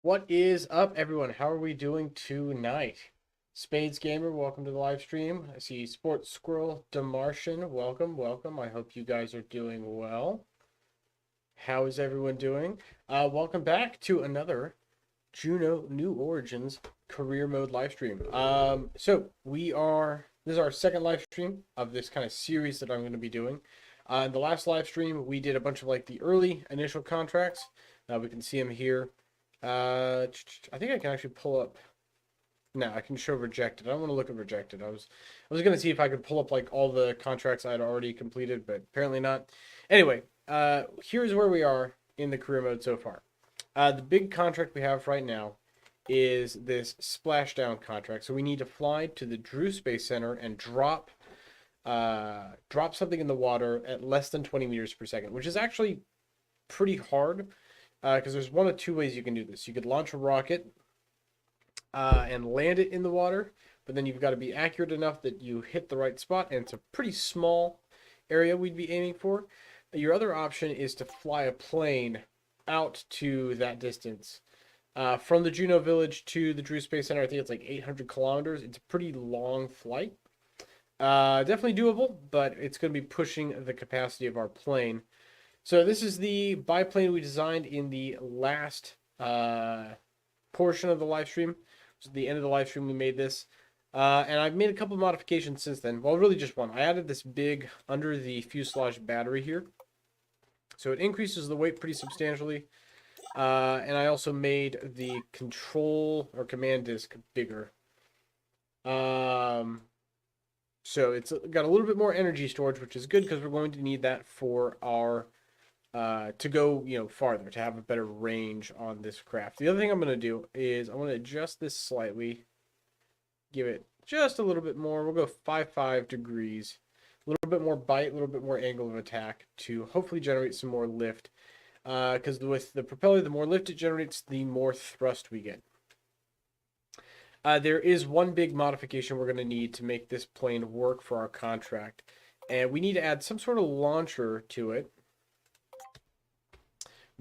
What is up, everyone? How are we doing tonight? Spades Gamer, welcome to the live stream. I see Sports Squirrel Demartian, welcome, welcome. I hope you guys are doing well. How is everyone doing? Welcome back to another Juno New Origins career mode live stream. This is our second live stream of this kind of series that I'm going to be doing. In the last live stream, we did a bunch of like the early initial contracts. We can see them here. I think I can actually pull up. No, I can show rejected. I don't want to look at rejected. I was gonna see if I could pull up like all the contracts I had already completed, but apparently not. Anyway, here's where we are in the career mode so far. The big contract we have right now is this Splashdown contract. So we need to fly to the Drew Space Center and drop something in the water at less than 20 meters per second, which is actually pretty hard because there's one of two ways you can do this. You could launch a rocket and land it in the water, but then you've got to be accurate enough that you hit the right spot, and it's a pretty small area we'd be aiming for. Your other option is to fly a plane out to that distance. From the Juno village to the Drew Space Center, I think it's like 800 kilometers. It's a pretty long flight. Definitely doable, but it's going to be pushing the capacity of our plane. So this is the biplane we designed in the last portion of the live stream. So the end of the live stream we made this. And I've made a couple of modifications since then. Well, really just one. I added this big under the fuselage battery here. So it increases the weight pretty substantially. And I also made the control or command disk bigger. So it's got a little bit more energy storage, which is good because we're going to need that for our to go, farther, to have a better range on this craft. The other thing I'm going to do is I want to adjust this slightly, give it just a little bit more. We'll go 5 degrees, a little bit more bite, a little bit more angle of attack to hopefully generate some more lift. Because with the propeller, the more lift it generates, the more thrust we get. There is one big modification we're going to need to make this plane work for our contract. And we need to add some sort of launcher to it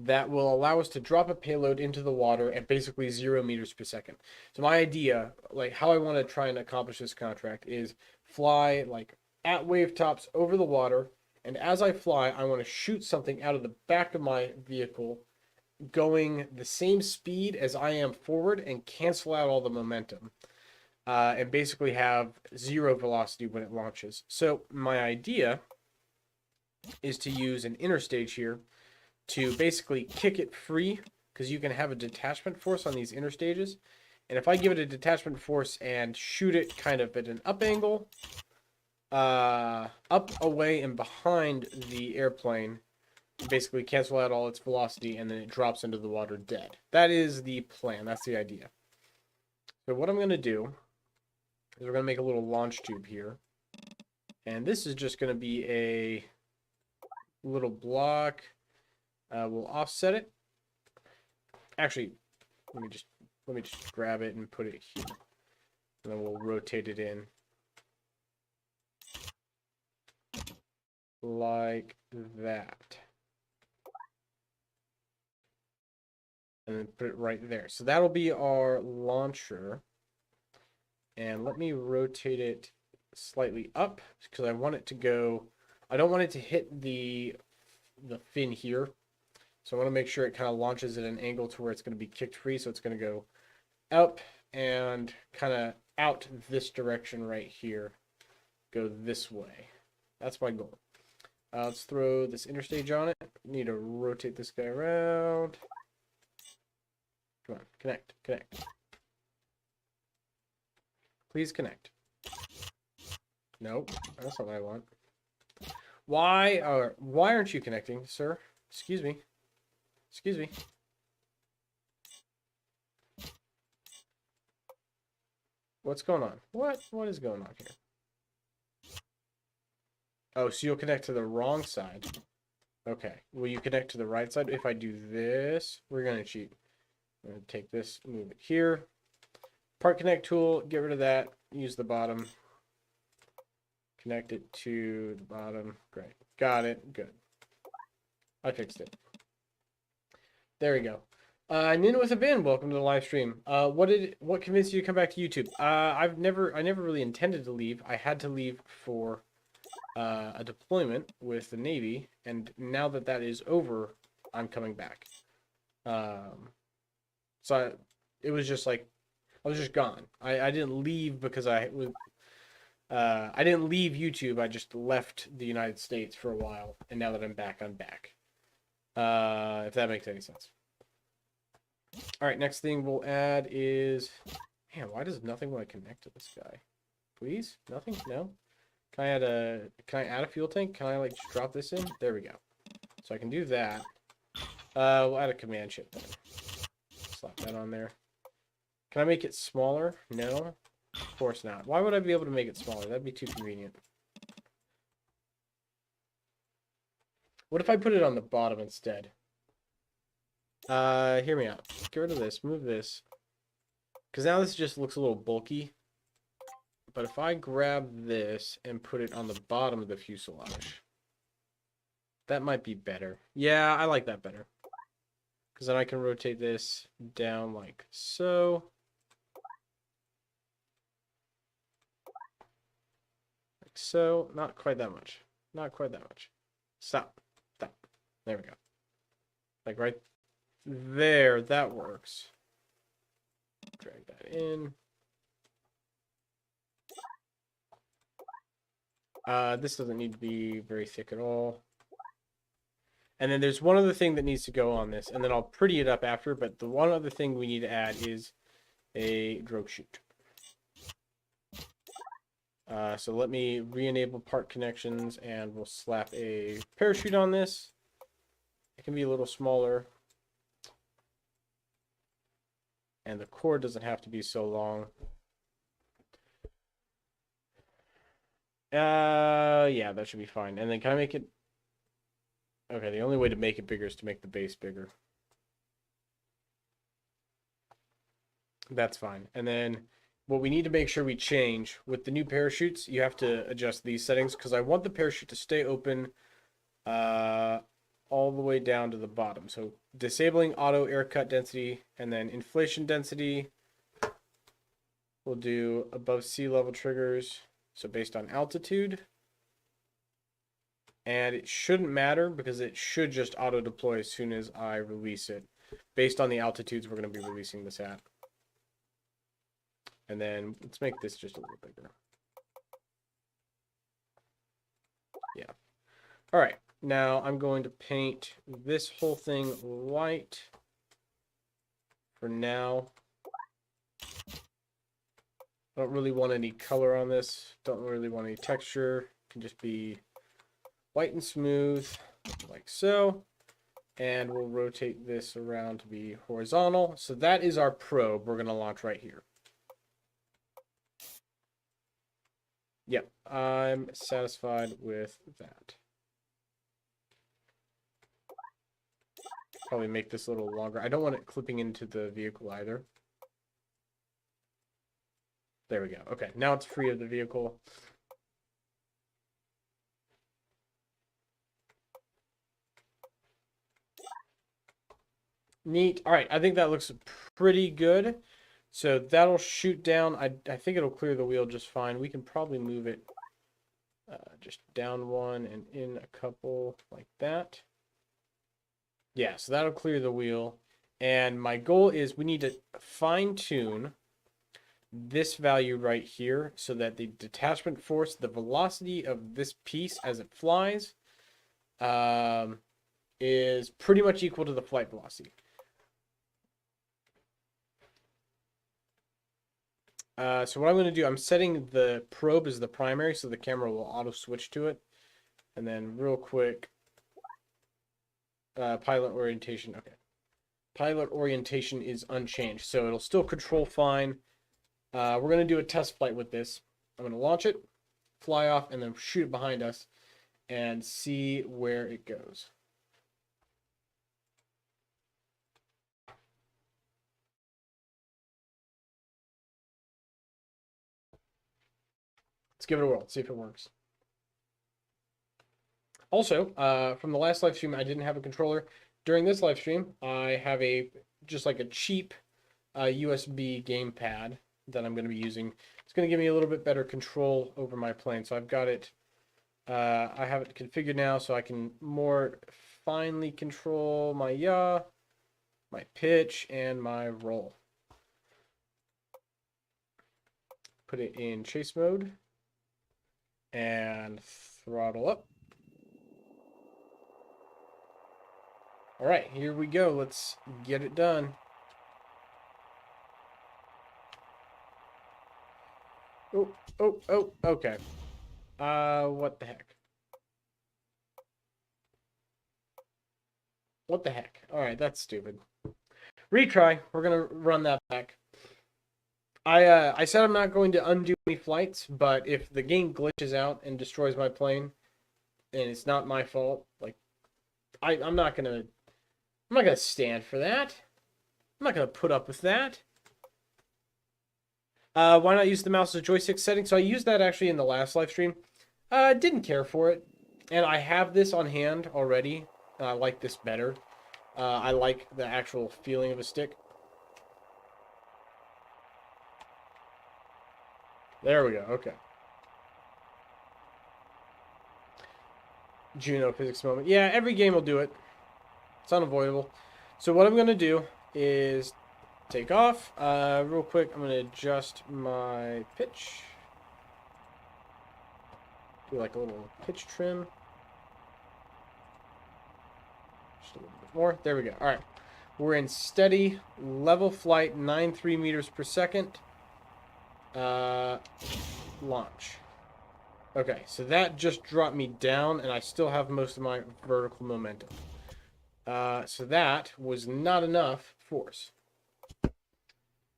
that will allow us to drop a payload into the water at basically 0 meters per second. So my idea, like how I want to try and accomplish this contract, is fly like at wave tops over the water, and as I fly, I want to shoot something out of the back of my vehicle going the same speed as I am forward and cancel out all the momentum. And basically have 0 velocity when it launches. So my idea is to use an interstage here to basically kick it free, because you can have a detachment force on these interstages. And if I give it a detachment force and shoot it kind of at an up angle, up, away, and behind the airplane, basically cancel out all its velocity, and then it drops into the water dead. That is the plan. That's the idea. So what I'm going to do is we're going to make a little launch tube here. And this is just going to be a little block. We'll offset it. Actually, let me just grab it and put it here, and then we'll rotate it in like that, and then put it right there. So that'll be our launcher. And let me rotate it slightly up because I want it to go. I don't want it to hit the fin here. So I want to make sure it kind of launches at an angle to where it's going to be kicked free. So it's going to go up and kind of out this direction right here. Go this way. That's my goal. Let's throw this interstage on it. Need to rotate this guy around. Come on, connect, connect. Please connect. Nope, that's not what I want. Why aren't you connecting, sir? Excuse me. Excuse me. What's going on? What is going on here? Oh, so you'll connect to the wrong side. Okay. Will you connect to the right side? If I do this, we're going to cheat. I'm going to take this, move it here. Part connect tool, get rid of that. Use the bottom. Connect it to the bottom. Great. Got it. Good. I fixed it. There we go. Nina with a bin, welcome to the live stream. What convinced you to come back to YouTube? I never really intended to leave. I had to leave for a deployment with the Navy, and now that that is over, I'm coming back. It was just like I was just gone. I didn't leave because I didn't leave YouTube. I just left the United States for a while, and now that I'm back, I'm back. If that makes any sense. All right, next thing we'll add is, man, why does nothing want to connect to this guy? Please, nothing, no. Can I add a fuel tank? Can I like just drop this in? There we go. So I can do that. We'll add a command ship then. Slap that on there. Can I make it smaller? No, of course not. Why would I be able to make it smaller? That'd be too convenient. What if I put it on the bottom instead? Hear me out. Get rid of this. Move this. Because now this just looks a little bulky. But if I grab this and put it on the bottom of the fuselage, that might be better. Yeah, I like that better. Because then I can rotate this down like so. Like so. Not quite that much. Not quite that much. Stop. Stop. There we go. Like right there. That works. Drag that in. This doesn't need to be very thick at all. And then there's one other thing that needs to go on this, and then I'll pretty it up after, but the one other thing we need to add is a drogue chute. So let me re-enable part connections, and we'll slap a parachute on this. It can be a little smaller. And the cord doesn't have to be so long. Yeah, that should be fine. And then can I make it... Okay, the only way to make it bigger is to make the base bigger. That's fine. And then what we need to make sure we change with the new parachutes, you have to adjust these settings because I want the parachute to stay open all the way down to the bottom. So disabling auto air cut density and then inflation density. We'll do above sea level triggers. So based on altitude. And it shouldn't matter because it should just auto deploy as soon as I release it. Based on the altitudes we're going to be releasing this at. And then let's make this just a little bigger. Yeah. All right. Now I'm going to paint this whole thing white for now. I don't really want any color on this. Don't really want any texture. It can just be white and smooth, like so. And we'll rotate this around to be horizontal. So that is our probe we're going to launch right here. Yep, I'm satisfied with that. Probably make this a little longer. I don't want it clipping into the vehicle either. There we go. Okay, now it's free of the vehicle. Neat. All right, I think that looks pretty good. So that'll shoot down. I think it'll clear the wheel just fine. We can probably move it just down one and in a couple like that. Yeah, so that'll clear the wheel. And my goal is we need to fine-tune this value right here so that the detachment force, the velocity of this piece as it flies, is pretty much equal to the flight velocity. So what I'm going to do, I'm setting the probe as the primary so the camera will auto switch to it. And then real quick, pilot orientation. Okay. Pilot orientation is unchanged, so it'll still control fine. We're going to do a test flight with this. I'm going to launch it, fly off, and then shoot it behind us and see where it goes. Let's give it a whirl, see if it works. Also, from the last live stream, I didn't have a controller. During this live stream, I have a just like a cheap USB gamepad that I'm going to be using. It's going to give me a little bit better control over my plane. So I've got it, I have it configured now so I can more finely control my yaw, my pitch, and my roll. Put it in chase mode and throttle up. All right, here we go. Let's get it done. Oh, okay. What the heck? What the heck? All right, that's stupid. Retry. We're gonna run that back. I said I'm not going to undo any flights, but if the game glitches out and destroys my plane, and it's not my fault, like I'm not gonna stand for that. I'm not gonna put up with that. Why not use the mouse as a joystick setting? So I used that actually in the last live stream. Didn't care for it, and I have this on hand already. I like this better. I like the actual feeling of a stick. There we go. Okay. Juno physics moment. Yeah, every game will do it. It's unavoidable. So what I'm going to do is take off. Real quick, I'm going to adjust my pitch. Do like a little pitch trim. Just a little bit more. There we go. All right. We're in steady level flight, 93 meters per second. Launch. Okay, so that just dropped me down, and I still have most of my vertical momentum. So that was not enough force.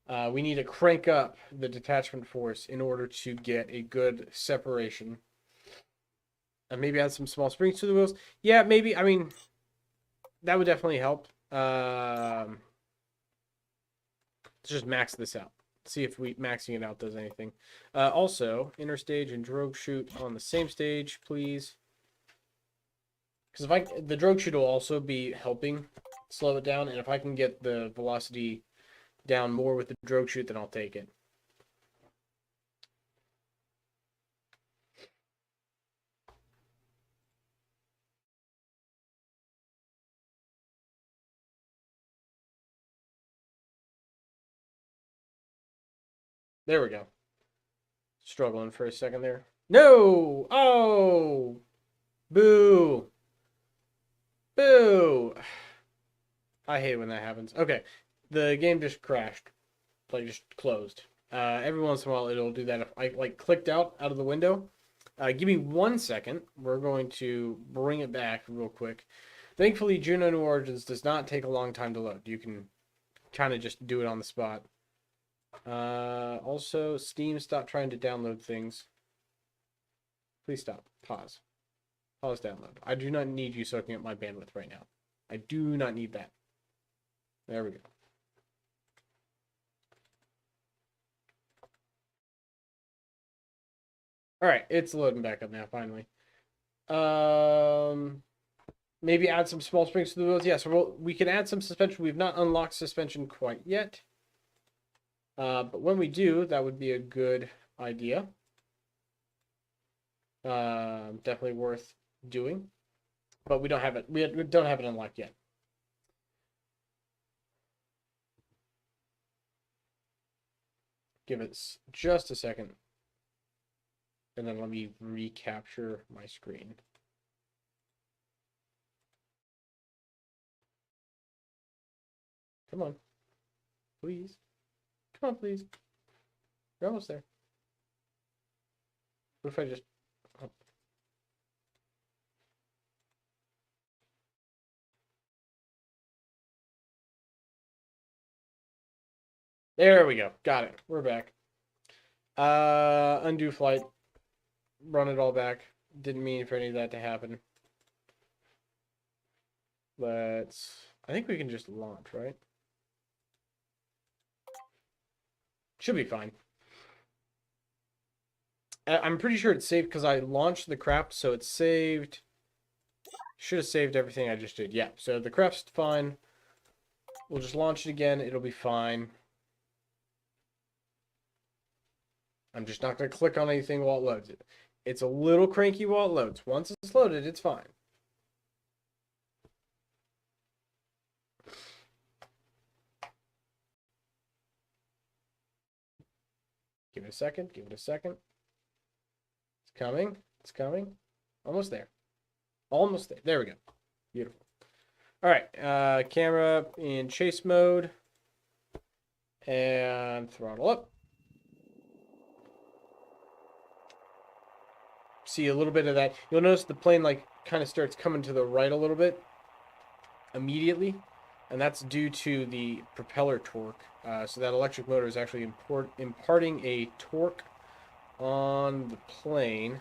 We need to crank up the detachment force in order to get a good separation. And maybe add some small springs to the wheels. Yeah, maybe. I mean, that would definitely help. Let's just max this out. See if maxing it out does anything. Also, interstage and drogue chute on the same stage, please. Because the drogue chute will also be helping slow it down, and if I can get the velocity down more with the drogue chute, then I'll take it. There we go. Struggling for a second there. No! Oh! Boo! Boo! I hate when that happens. Okay. The game just crashed. Like, just closed. Every once in a while, it'll do that. If I, like, clicked out of the window. Give me 1 second. We're going to bring it back real quick. Thankfully, Juno New Origins does not take a long time to load. You can kind of just do it on the spot. Also, Steam, stop trying to download things. Please stop. Pause. Pause download. I do not need you soaking up my bandwidth right now. I do not need that. There we go. All right, it's loading back up now, finally. Maybe add some small springs to the wheels. Yeah, so we can add some suspension. We've not unlocked suspension quite yet. But when we do, that would be a good idea. Definitely worth doing. But we don't have it. We don't have it unlocked yet. Give it just a second. And then let me recapture my screen. Come on. Please. Come on, please. You're almost there. What if I just... Oh. There we go. Got it. We're back. Undo flight. Run it all back. Didn't mean for any of that to happen. Let's... I think we can just launch, right? Should be fine. I'm pretty sure it's saved because I launched the craft, so it's saved. Should have saved everything I just did. Yeah, so the craft's fine. We'll just launch it again. It'll be fine. I'm just not going to click on anything while it loads it. It's a little cranky while it loads. Once it's loaded, it's fine. Give it a second. Give it a second. It's coming. It's coming. Almost there. Almost there. There we go. Beautiful. All right. Camera in chase mode. And throttle up. See a little bit of that. You'll notice the plane like kind of starts coming to the right a little bit immediately. And that's due to the propeller torque. So that electric motor is actually imparting a torque on the plane.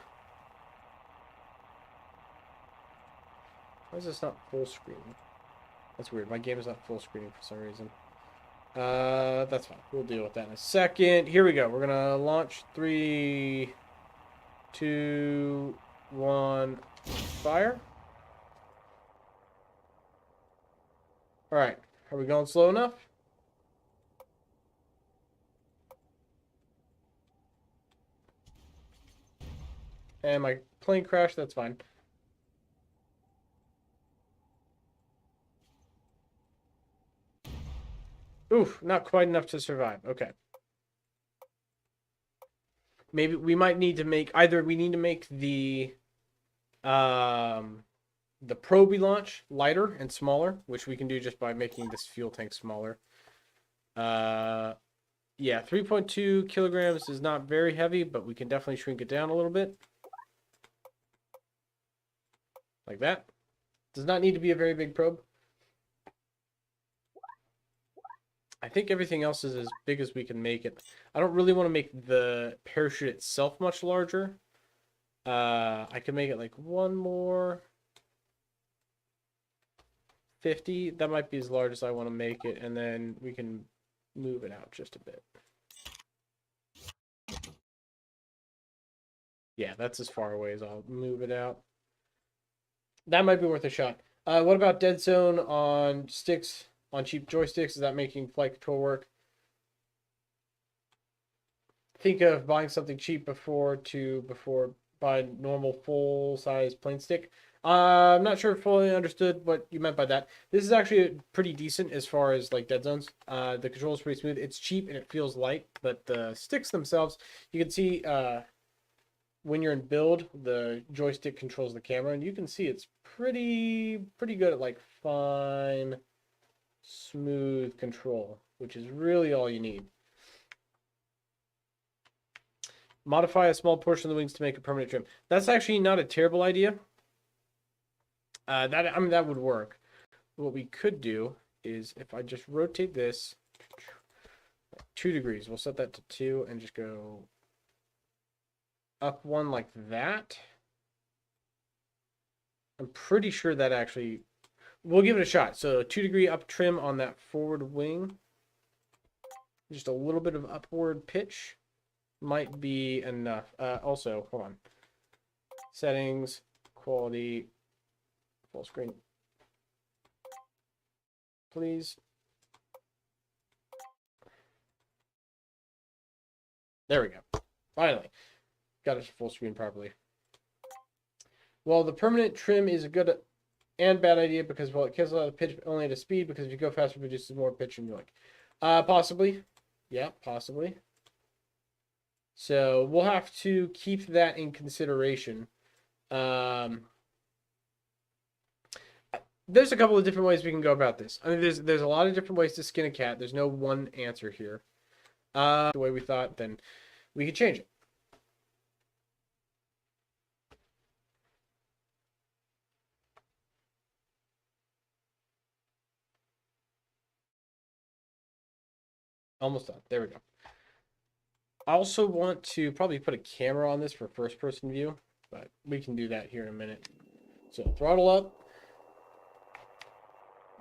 Why is this not full screen? That's weird. My game is not full screen for some reason. That's fine. We'll deal with that in a second. Here we go. We're gonna launch 3, 2, 1, fire. All right. Are we going slow enough? And my plane crashed. That's fine. Oof, not quite enough to survive. Okay. Maybe we might need to make either we need to make the probe we launch lighter and smaller, which we can do just by making this fuel tank smaller. Yeah, 3.2 kilograms is not very heavy, but we can definitely shrink it down a little bit. Like that. Does not need to be a very big probe. I think everything else is as big as we can make it. I don't really want to make the parachute itself much larger. I could make it like one more 50. That might be as large as I want to make it, and then we can move it out just a bit. Yeah, that's as far away as I'll move it out. That might be worth a shot. What about dead zone on sticks? On cheap joysticks, is that making flight control work? Think of buying something cheap before buy normal full-size plane stick. I'm not sure if fully understood what you meant by that. This is actually pretty decent as far as like dead zones. The control is pretty smooth. It's cheap and it feels light, but the sticks themselves, you can see when you're in build, the joystick controls the camera, and you can see it's pretty good at like fine, smooth control, which is really all you need. Modify a small portion of the wings to make a permanent trim. That's actually not a terrible idea. That would work. What we could do is if I just rotate this 2 degrees, we'll set that to 2 and just go up 1 like that. I'm pretty sure that actually, we'll give it a shot. So 2 degree up trim on that forward wing. Just a little bit of upward pitch might be enough. Also, hold on. Settings, quality, full screen. Please. There we go. Finally. Got it full screen properly. Well, the permanent trim is a good and bad idea because, well, it cancels out the pitch only at a speed, because if you go faster, it produces more pitch and you're like, possibly. Yeah, possibly. So we'll have to keep that in consideration. There's a couple of different ways we can go about this. I mean, there's a lot of different ways to skin a cat. There's no one answer here. The way we thought, then we could change it. Almost done. There we go. I also want to probably put a camera on this for first-person view, but we can do that here in a minute. So throttle up.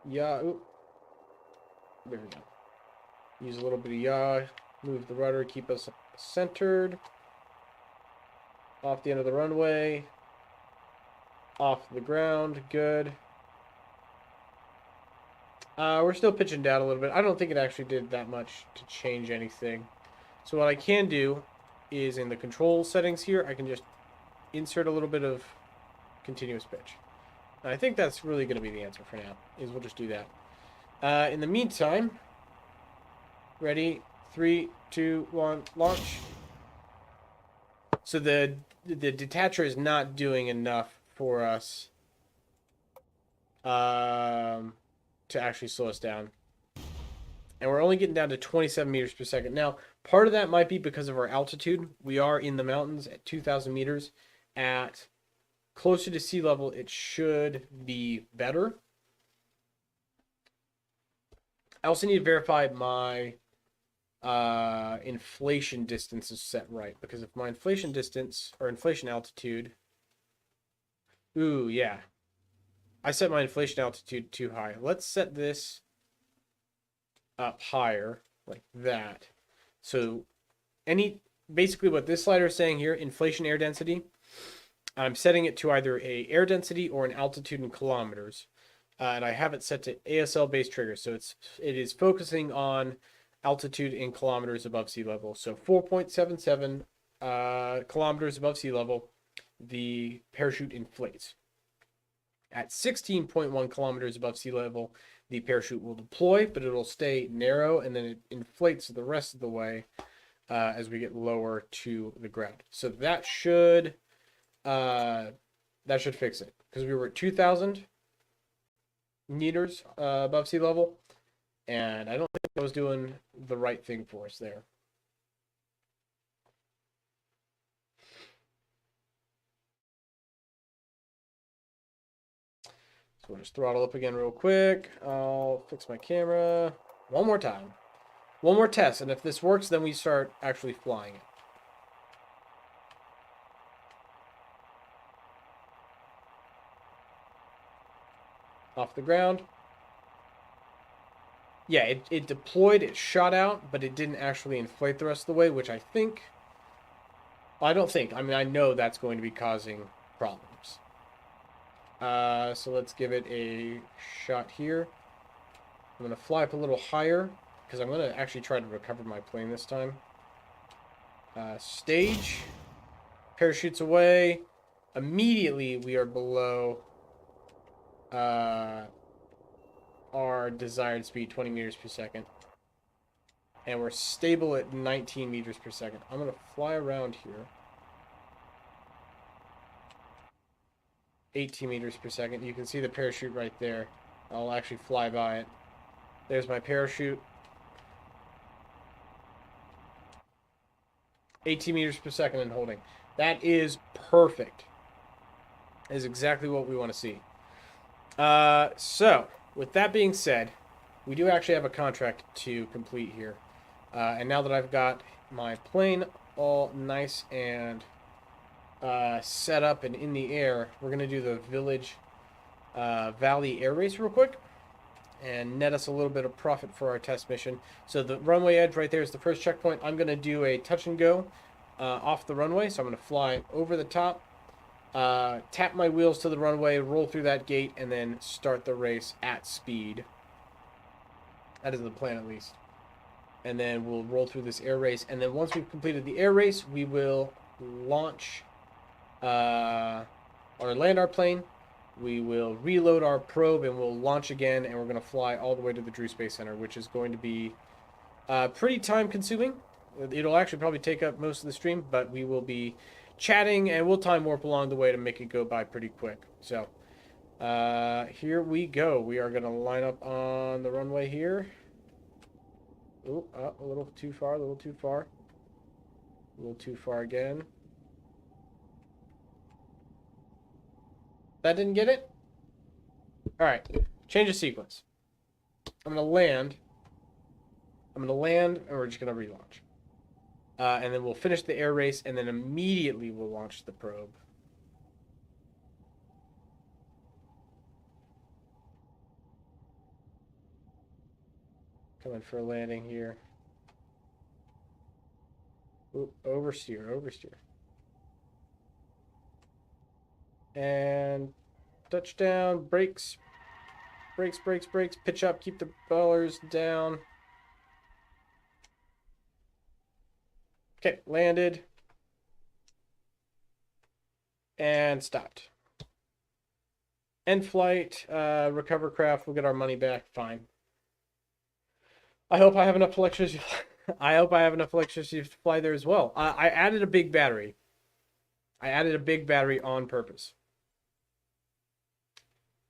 Yeah. Ooh. There we go. Use a little bit of yaw. Move the rudder. Keep us centered. Off the end of the runway. Off the ground. Good. We're still pitching down a little bit. I don't think it actually did that much to change anything. So what I can do is in the control settings here, I can just insert a little bit of continuous pitch. And I think that's really going to be the answer for now, is we'll just do that. In the meantime, ready, 3, 2, 1, launch. So the detacher is not doing enough for us to actually slow us down. And we're only getting down to 27 meters per second. Now, part of that might be because of our altitude. We are in the mountains at 2,000 meters. At closer to sea level, it should be better. I also need to verify my inflation distance is set right. Because if my inflation distance, or inflation altitude... Ooh, yeah. I set my inflation altitude too high. Let's set this up higher, like that. So basically what this slider is saying here, inflation air density, I'm setting it to either a air density or an altitude in kilometers. And I have it set to ASL based trigger. So it is focusing on altitude in kilometers above sea level. So 4.77 kilometers above sea level, the parachute inflates. At 16.1 kilometers above sea level, the parachute will deploy, but it'll stay narrow, and then it inflates the rest of the way as we get lower to the ground. So that should fix it, because we were at 2,000 meters above sea level, and I don't think I was doing the right thing for us there. So we'll just throttle up again real quick. I'll fix my camera one more time. One more test, and if this works, then we start actually flying it. Off the ground. Yeah, it deployed, it shot out, but it didn't actually inflate the rest of the way, which I think... I don't think. I mean, I know that's going to be causing problems. So let's give it a shot here. I'm going to fly up a little higher, because I'm going to actually try to recover my plane this time. Stage. Parachutes away. Immediately, we are below our desired speed, 20 meters per second. And we're stable at 19 meters per second. I'm going to fly around here. 18 meters per second. You can see the parachute right there. I'll actually fly by it. There's my parachute. 18 meters per second and holding. That is perfect. That is exactly what we want to see. So, with that being said, we do actually have a contract to complete here. And now that I've got my plane all nice and set up and in the air, we're going to do the Village Valley Air Race real quick and net us a little bit of profit for our test mission. So the runway edge right there is the first checkpoint. I'm going to do a touch and go off the runway. So I'm going to fly over the top, tap my wheels to the runway, roll through that gate, and then start the race at speed. That is the plan, at least. And then we'll roll through this air race. And then once we've completed the air race, we will launch or land our plane. We will reload our probe and we'll launch again. And we're going to fly all the way to the Drew Space Center, which is going to be pretty time consuming. It'll actually probably take up most of the stream, but we will be chatting and we'll time warp along the way to make it go by pretty quick. So here we go. We are going to line up on the runway here. Oh, a little too far, a little too far. A little too far again. That didn't get it? Alright, change of sequence. I'm going to land. And we're just going to relaunch. And then we'll finish the air race, and then immediately we'll launch the probe. Coming for a landing here. Ooh, oversteer, oversteer. And touchdown, brakes, Brakes, brakes, brakes. Pitch up, keep the ballers down. Okay, landed. And stopped. End flight, recover craft, we'll get our money back, fine. I hope I have enough electricity. I hope I have enough electricity to fly there as well. I added a big battery. I added a big battery on purpose.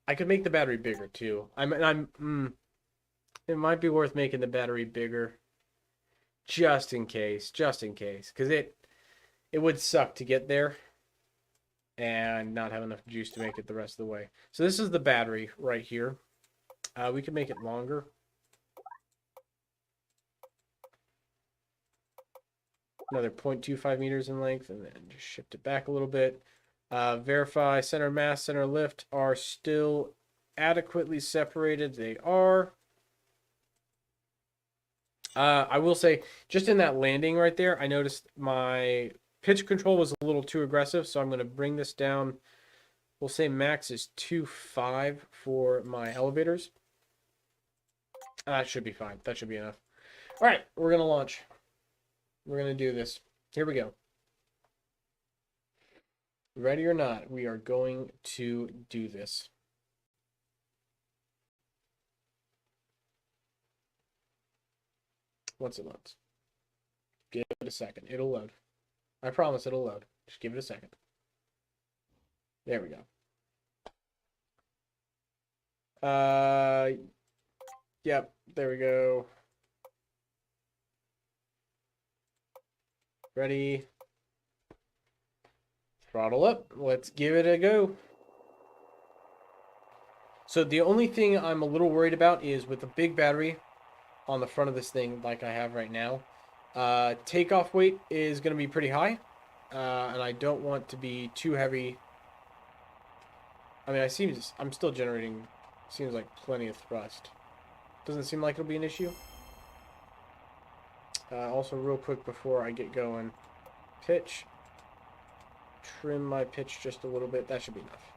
I could make the battery bigger too. It might be worth making the battery bigger, just in case, because it would suck to get there and not have enough juice to make it the rest of the way. So this is the battery right here. We could make it longer. Another 0.25 meters in length, and then just shift it back a little bit. Verify center mass, center lift are still adequately separated. They are. I will say, just in that landing right there, I noticed my pitch control was a little too aggressive, so I'm going to bring this down. We'll say max is 2.5 for my elevators. That should be fine. That should be enough. All right, we're going to launch. We're going to do this. Here we go. Ready or not, we are going to do this. Once it loads. Give it a second. It'll load. I promise it'll load. Just give it a second. There we go. Yep, there we go. Ready. Throttle up. Let's give it a go. So the only thing I'm a little worried about is with the big battery on the front of this thing like I have right now, takeoff weight is going to be pretty high, and I don't want to be too heavy. I mean, I'm still generating, seems like plenty of thrust. Doesn't seem like it'll be an issue. Also, real quick before I get going, pitch. Trim my pitch just a little bit. That should be enough.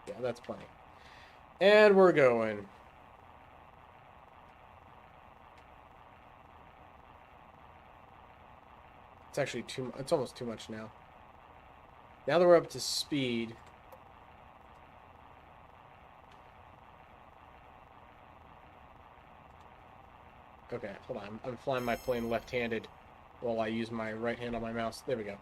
Yeah, that's plenty. And we're going. It's actually it's almost too much now. Now that we're up to speed. Okay, hold on. I'm flying my plane left-handed while I use my right hand on my mouse. There we go.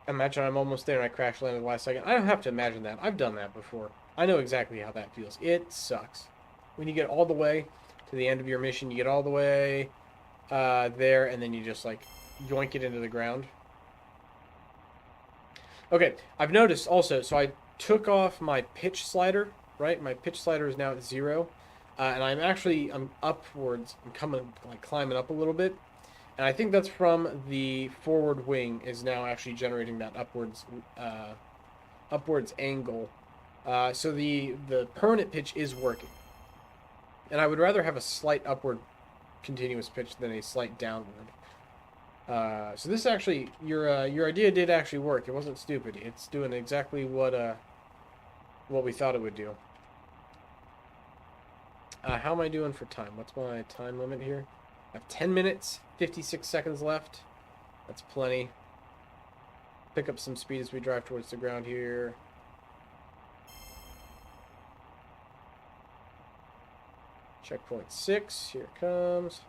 Imagine I'm almost there and I crash landed the last second. I don't have to imagine that. I've done that before. I know exactly how that feels. It sucks. When you get all the way to the end of your mission, you get all the way there, and then you just, like, yoink it into the ground. Okay, I've noticed also, so I took off my pitch slider, right? My pitch slider is now at 0. And I'm upwards. I'm climbing up a little bit. And I think that's from the forward wing is now actually generating that upwards angle. So the permanent pitch is working. And I would rather have a slight upward continuous pitch than a slight downward. So this actually, your idea did actually work. It wasn't stupid. It's doing exactly what we thought it would do. How am I doing for time? What's my time limit here? I have 10 minutes, 56 seconds left. That's plenty. Pick up some speed as we drive towards the ground here. Checkpoint 6, here it comes.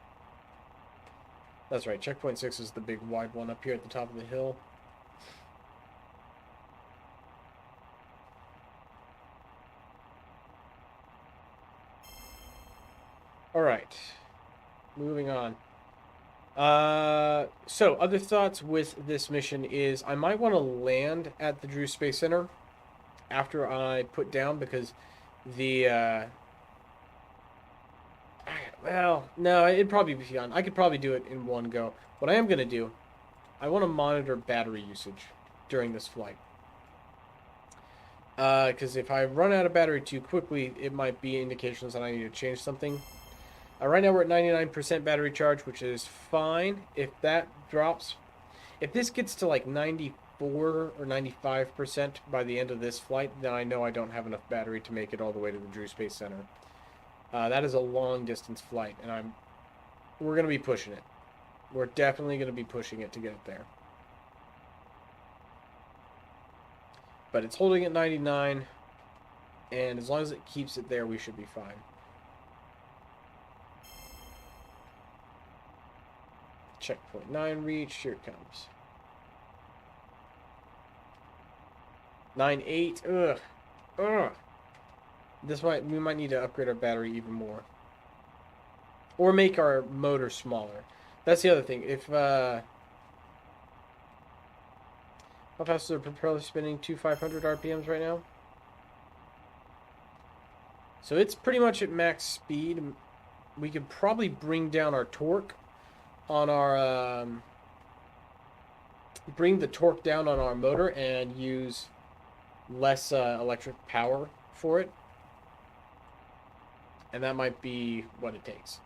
That's right, checkpoint 6 is the big wide one up here at the top of the hill. Alright, moving on. So other thoughts with this mission is I might want to land at the Drew Space Center after I put down, because well, no, it'd probably be fun. I could probably do it in one go. What I am going to do, I want to monitor battery usage during this flight. Because if I run out of battery too quickly, it might be indications that I need to change something. Right now we're at 99% battery charge, which is fine. If that drops, if this gets to like 95% 94 or 95% by the end of this flight, then I know I don't have enough battery to make it all the way to the Drew Space Center. That is a long distance flight, and we're going to be pushing it. We're definitely going to be pushing it to get it there. But it's holding at 99, and as long as it keeps it there, we should be fine. Checkpoint 9 reach, here it comes. 9.8, ugh. We might need to upgrade our battery even more. Or make our motor smaller. That's the other thing. How fast is the propeller spinning? 500 RPMs right now? So it's pretty much at max speed. We could probably bring down our torque on our... bring the torque down on our motor and use less electric power for it. And that might be what it takes.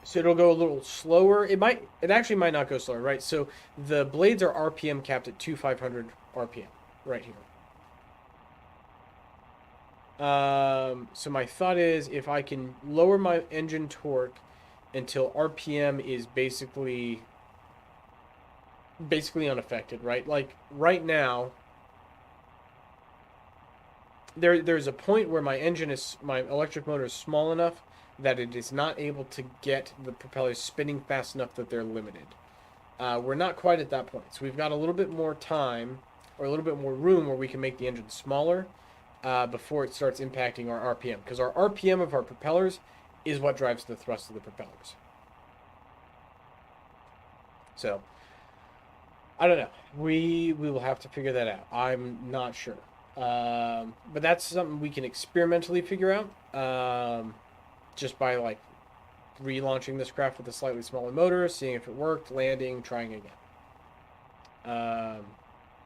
So it'll go a little slower. It actually might not go slower, right? So the blades are RPM capped at 2,500 RPM right here. So my thought is if I can lower my engine torque until RPM is basically unaffected, right? Like right now, there's a point where my electric motor is small enough that it is not able to get the propellers spinning fast enough that they're limited. We're not quite at that point, so we've got a little bit more time or a little bit more room where we can make the engine smaller before it starts impacting our RPM, because our RPM of our propellers is what drives the thrust of the propellers. So I don't know. We will have to figure that out. I'm not sure. But that's something we can experimentally figure out. Just by like relaunching this craft with a slightly smaller motor, seeing if it worked, landing, trying again.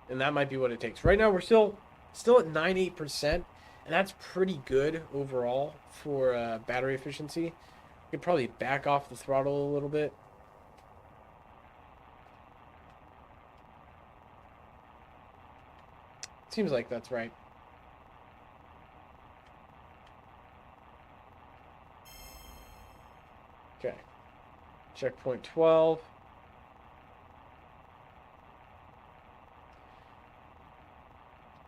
And that might be what it takes. Right now we're still at 98%, and that's pretty good overall for battery efficiency. We could probably back off the throttle a little bit. Seems like that's right. Okay. Checkpoint 12.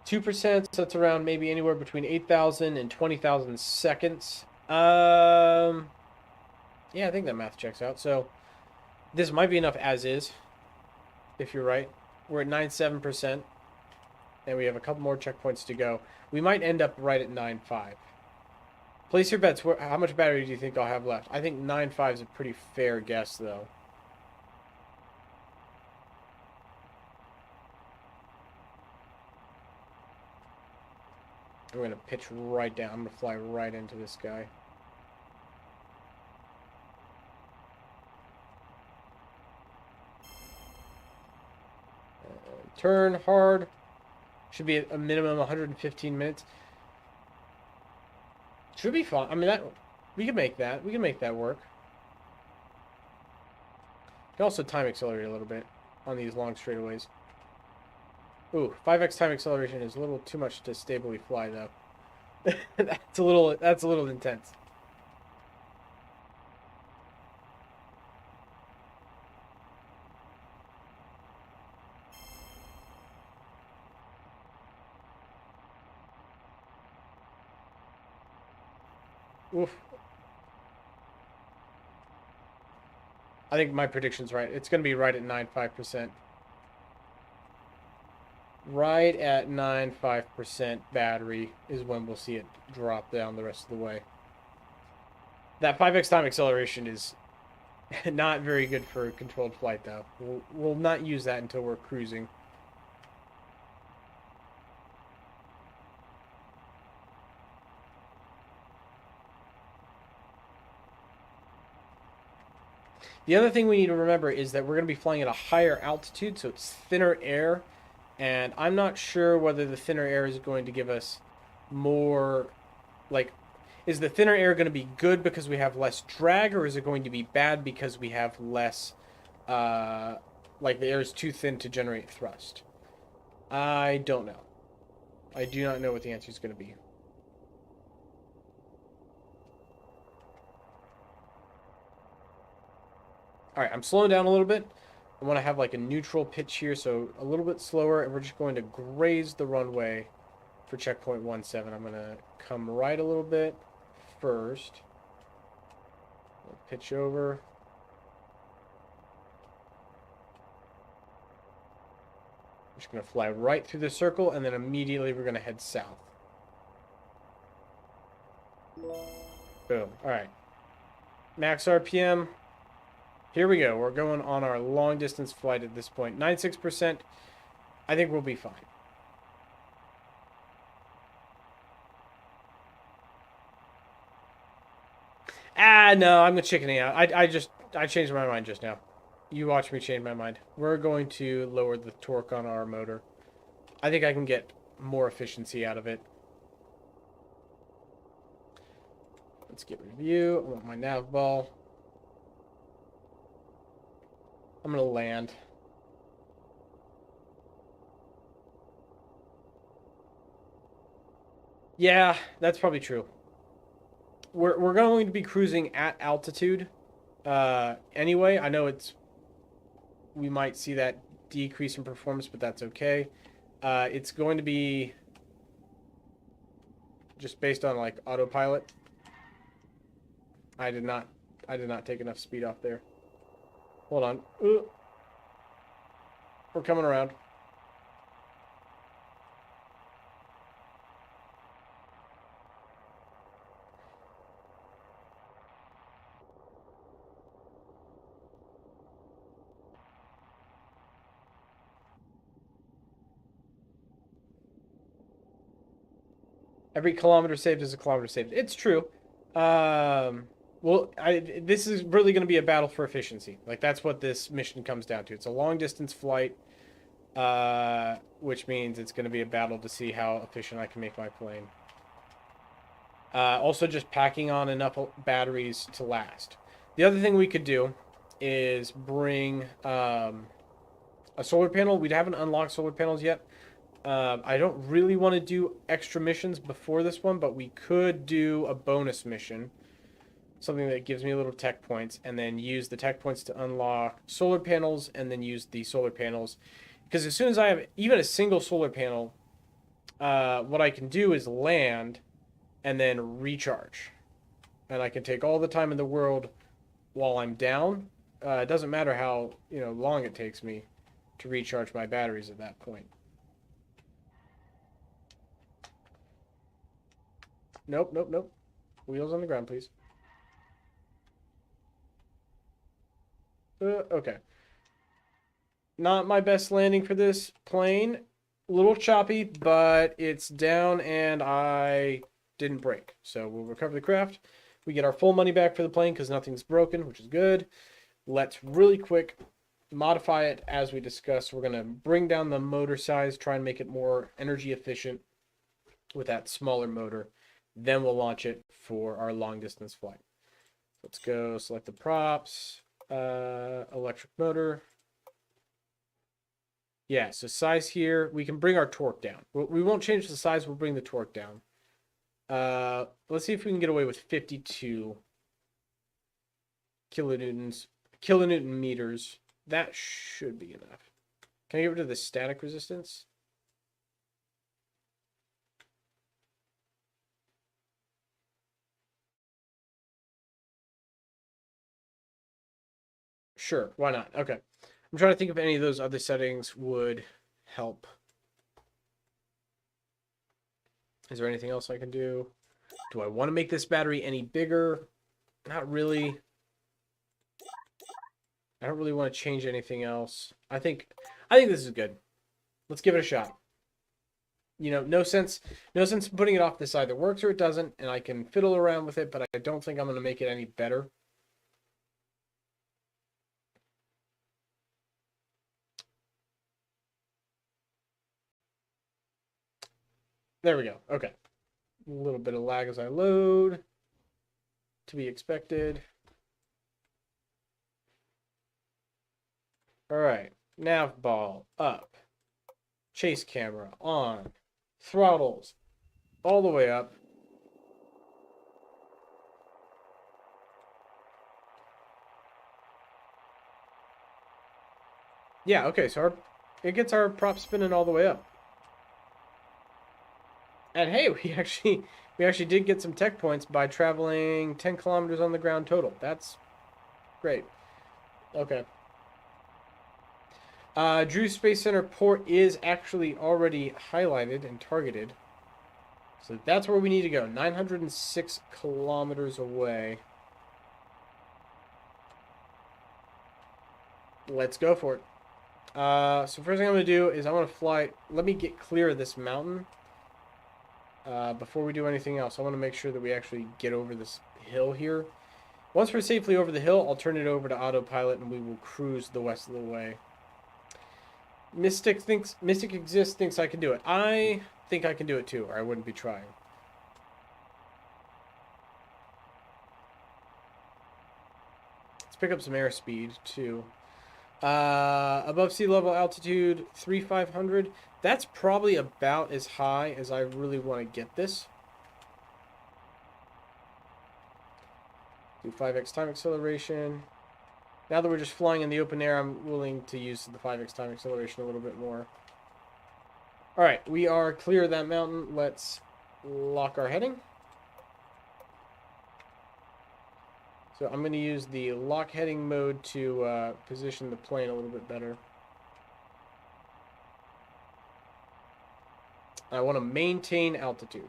%, so that's around maybe anywhere between 8,000 and 20,000 seconds. Yeah, I think that math checks out. So this might be enough as is, if you're right. We're at 97%, and we have a couple more checkpoints to go. We might end up right at 9.5. Place your bets. How much battery do you think I'll have left? I think 9.5 is a pretty fair guess, though. I'm going to pitch right down. I'm going to fly right into this guy. Turn hard. Should be a minimum 115 minutes. Should be fun. I mean, we can make that. We can make that work. You can also time accelerate a little bit on these long straightaways. Ooh, 5x time acceleration is a little too much to stably fly, though. That's a little intense. Oof. I think my prediction's right. It's going to be right at 9.5%. Right at 9.5% battery is when we'll see it drop down the rest of the way. That 5x time acceleration is not very good for controlled flight, though. We'll not use that until we're cruising. The other thing we need to remember is that we're going to be flying at a higher altitude, so it's thinner air. And I'm not sure whether the thinner air is going to give us more, like, is the thinner air going to be good because we have less drag, or is it going to be bad because we have less like the air is too thin to generate thrust? I don't know. I do not know what the answer is going to be. All right, I'm slowing down a little bit. I want to have like a neutral pitch here, so a little bit slower, and we're just going to graze the runway for checkpoint 17. I'm going to come right a little bit first. Pitch over. I'm just going to fly right through the circle, and then immediately we're going to head south. Boom. All right. Max RPM. Here we go. We're going on our long distance flight at this point. 96%. I think we'll be fine. Ah, no, I'm chickening out. I changed my mind just now. You watch me change my mind. We're going to lower the torque on our motor. I think I can get more efficiency out of it. Let's get review. I want my nav ball. I'm going to land. Yeah, that's probably true. We're going to be cruising at altitude anyway. I know we might see that decrease in performance, but that's okay. It's going to be just based on like autopilot. I did not take enough speed off there. Hold on. We're coming around. Every kilometer saved is a kilometer saved. It's true. Well, this is really going to be a battle for efficiency. Like, that's what this mission comes down to. It's a long-distance flight, which means it's going to be a battle to see how efficient I can make my plane. Also, just packing on enough batteries to last. The other thing we could do is bring a solar panel. We haven't unlocked solar panels yet. I don't really want to do extra missions before this one, but we could do a bonus mission. Something that gives me a little tech points, and then use the tech points to unlock solar panels, and then use the solar panels. Because as soon as I have even a single solar panel, what I can do is land and then recharge. And I can take all the time in the world while I'm down. It doesn't matter how long it takes me to recharge my batteries at that point. Nope, nope, nope. Wheels on the ground, please. Okay. Not my best landing for this plane. A little choppy, but it's down and I didn't break. So we'll recover the craft. We get our full money back for the plane because nothing's broken, which is good. Let's really quick modify it as we discussed. We're going to bring down the motor size, try and make it more energy efficient with that smaller motor. Then we'll launch it for our long distance flight. Let's go select the props, electric motor. Yeah, so size here, we can bring our torque down. We won't change the size, we'll bring the torque down. Let's see if we can get away with 52 kilonewton meters. That should be enough. Can I get rid of the static resistance? Sure, why not? Okay. I'm trying to think if any of those other settings would help. Is there anything else I can do? Do I want to make this battery any bigger? Not really. I don't really want to change anything else. I think this is good. Let's give it a shot. No sense putting it off. This either works or it doesn't, and I can fiddle around with it, but I don't think I'm going to make it any better. There we go. Okay. A little bit of lag as I load. To be expected. All right. Nav ball up. Chase camera on. Throttles all the way up. Yeah, okay, so it gets our prop spinning all the way up. And hey, we actually did get some tech points by traveling 10 kilometers on the ground total. That's great. Okay. Drew Space Center port is actually already highlighted and targeted. So that's where we need to go. 906 kilometers away. Let's go for it. So first thing I'm going to do is I want to fly. Let me get clear of this mountain. Before we do anything else, I want to make sure that we actually get over this hill here. Once we're safely over the hill, I'll turn it over to autopilot and we will cruise the rest of the way. Mystic Exists thinks I can do it. I think I can do it too, or I wouldn't be trying. Let's pick up some airspeed too. Above sea level altitude 3,500. That's probably about as high as I really want to get this. Do 5x time acceleration. Now that we're just flying in the open air, I'm willing to use the 5x time acceleration a little bit more. Alright, we are clear of that mountain. Let's lock our heading. So I'm going to use the lock heading mode to position the plane a little bit better. I want to maintain altitude.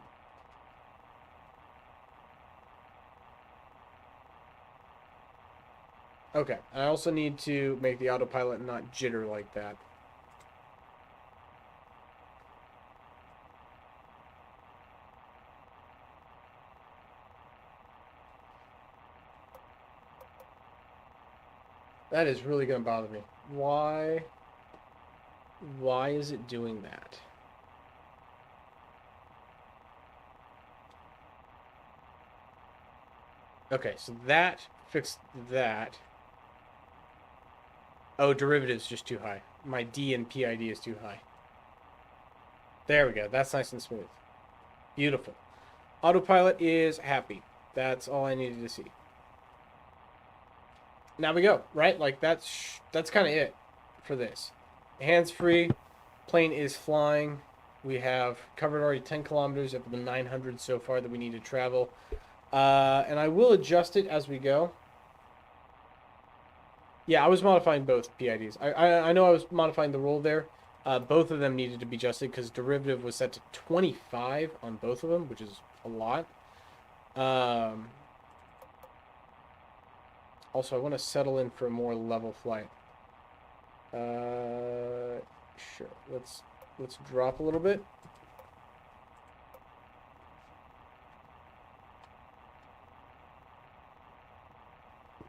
Okay, I also need to make the autopilot not jitter like that. That is really going to bother me. Why is it doing that? Okay, so that fixed that. Oh, derivative's just too high. My D and PID is too high. There we go. That's nice and smooth. Beautiful. Autopilot is happy. That's all I needed to see. Now we go, right? Like that's kind of it for this. Hands free. Plane is flying. We have covered already 10 kilometers of the 900 so far that we need to travel. And I will adjust it as we go. Yeah, I was modifying both PIDs. I know I was modifying the roll there. Both of them needed to be adjusted because derivative was set to 25 on both of them, which is a lot. Also, I want to settle in for a more level flight. Sure. Let's drop a little bit.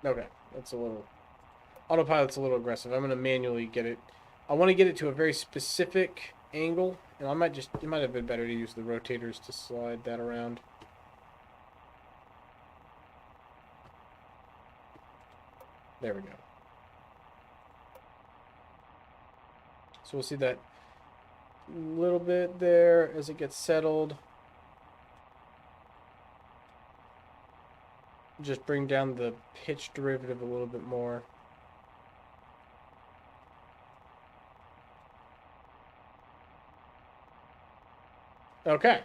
Okay, that's a little... Autopilot's a little aggressive. I'm going to manually get it. I want to get it to a very specific angle, and it might have been better to use the rotators to slide that around. There we go. So we'll see that little bit there as it gets settled. Just bring down the pitch derivative a little bit more. Okay.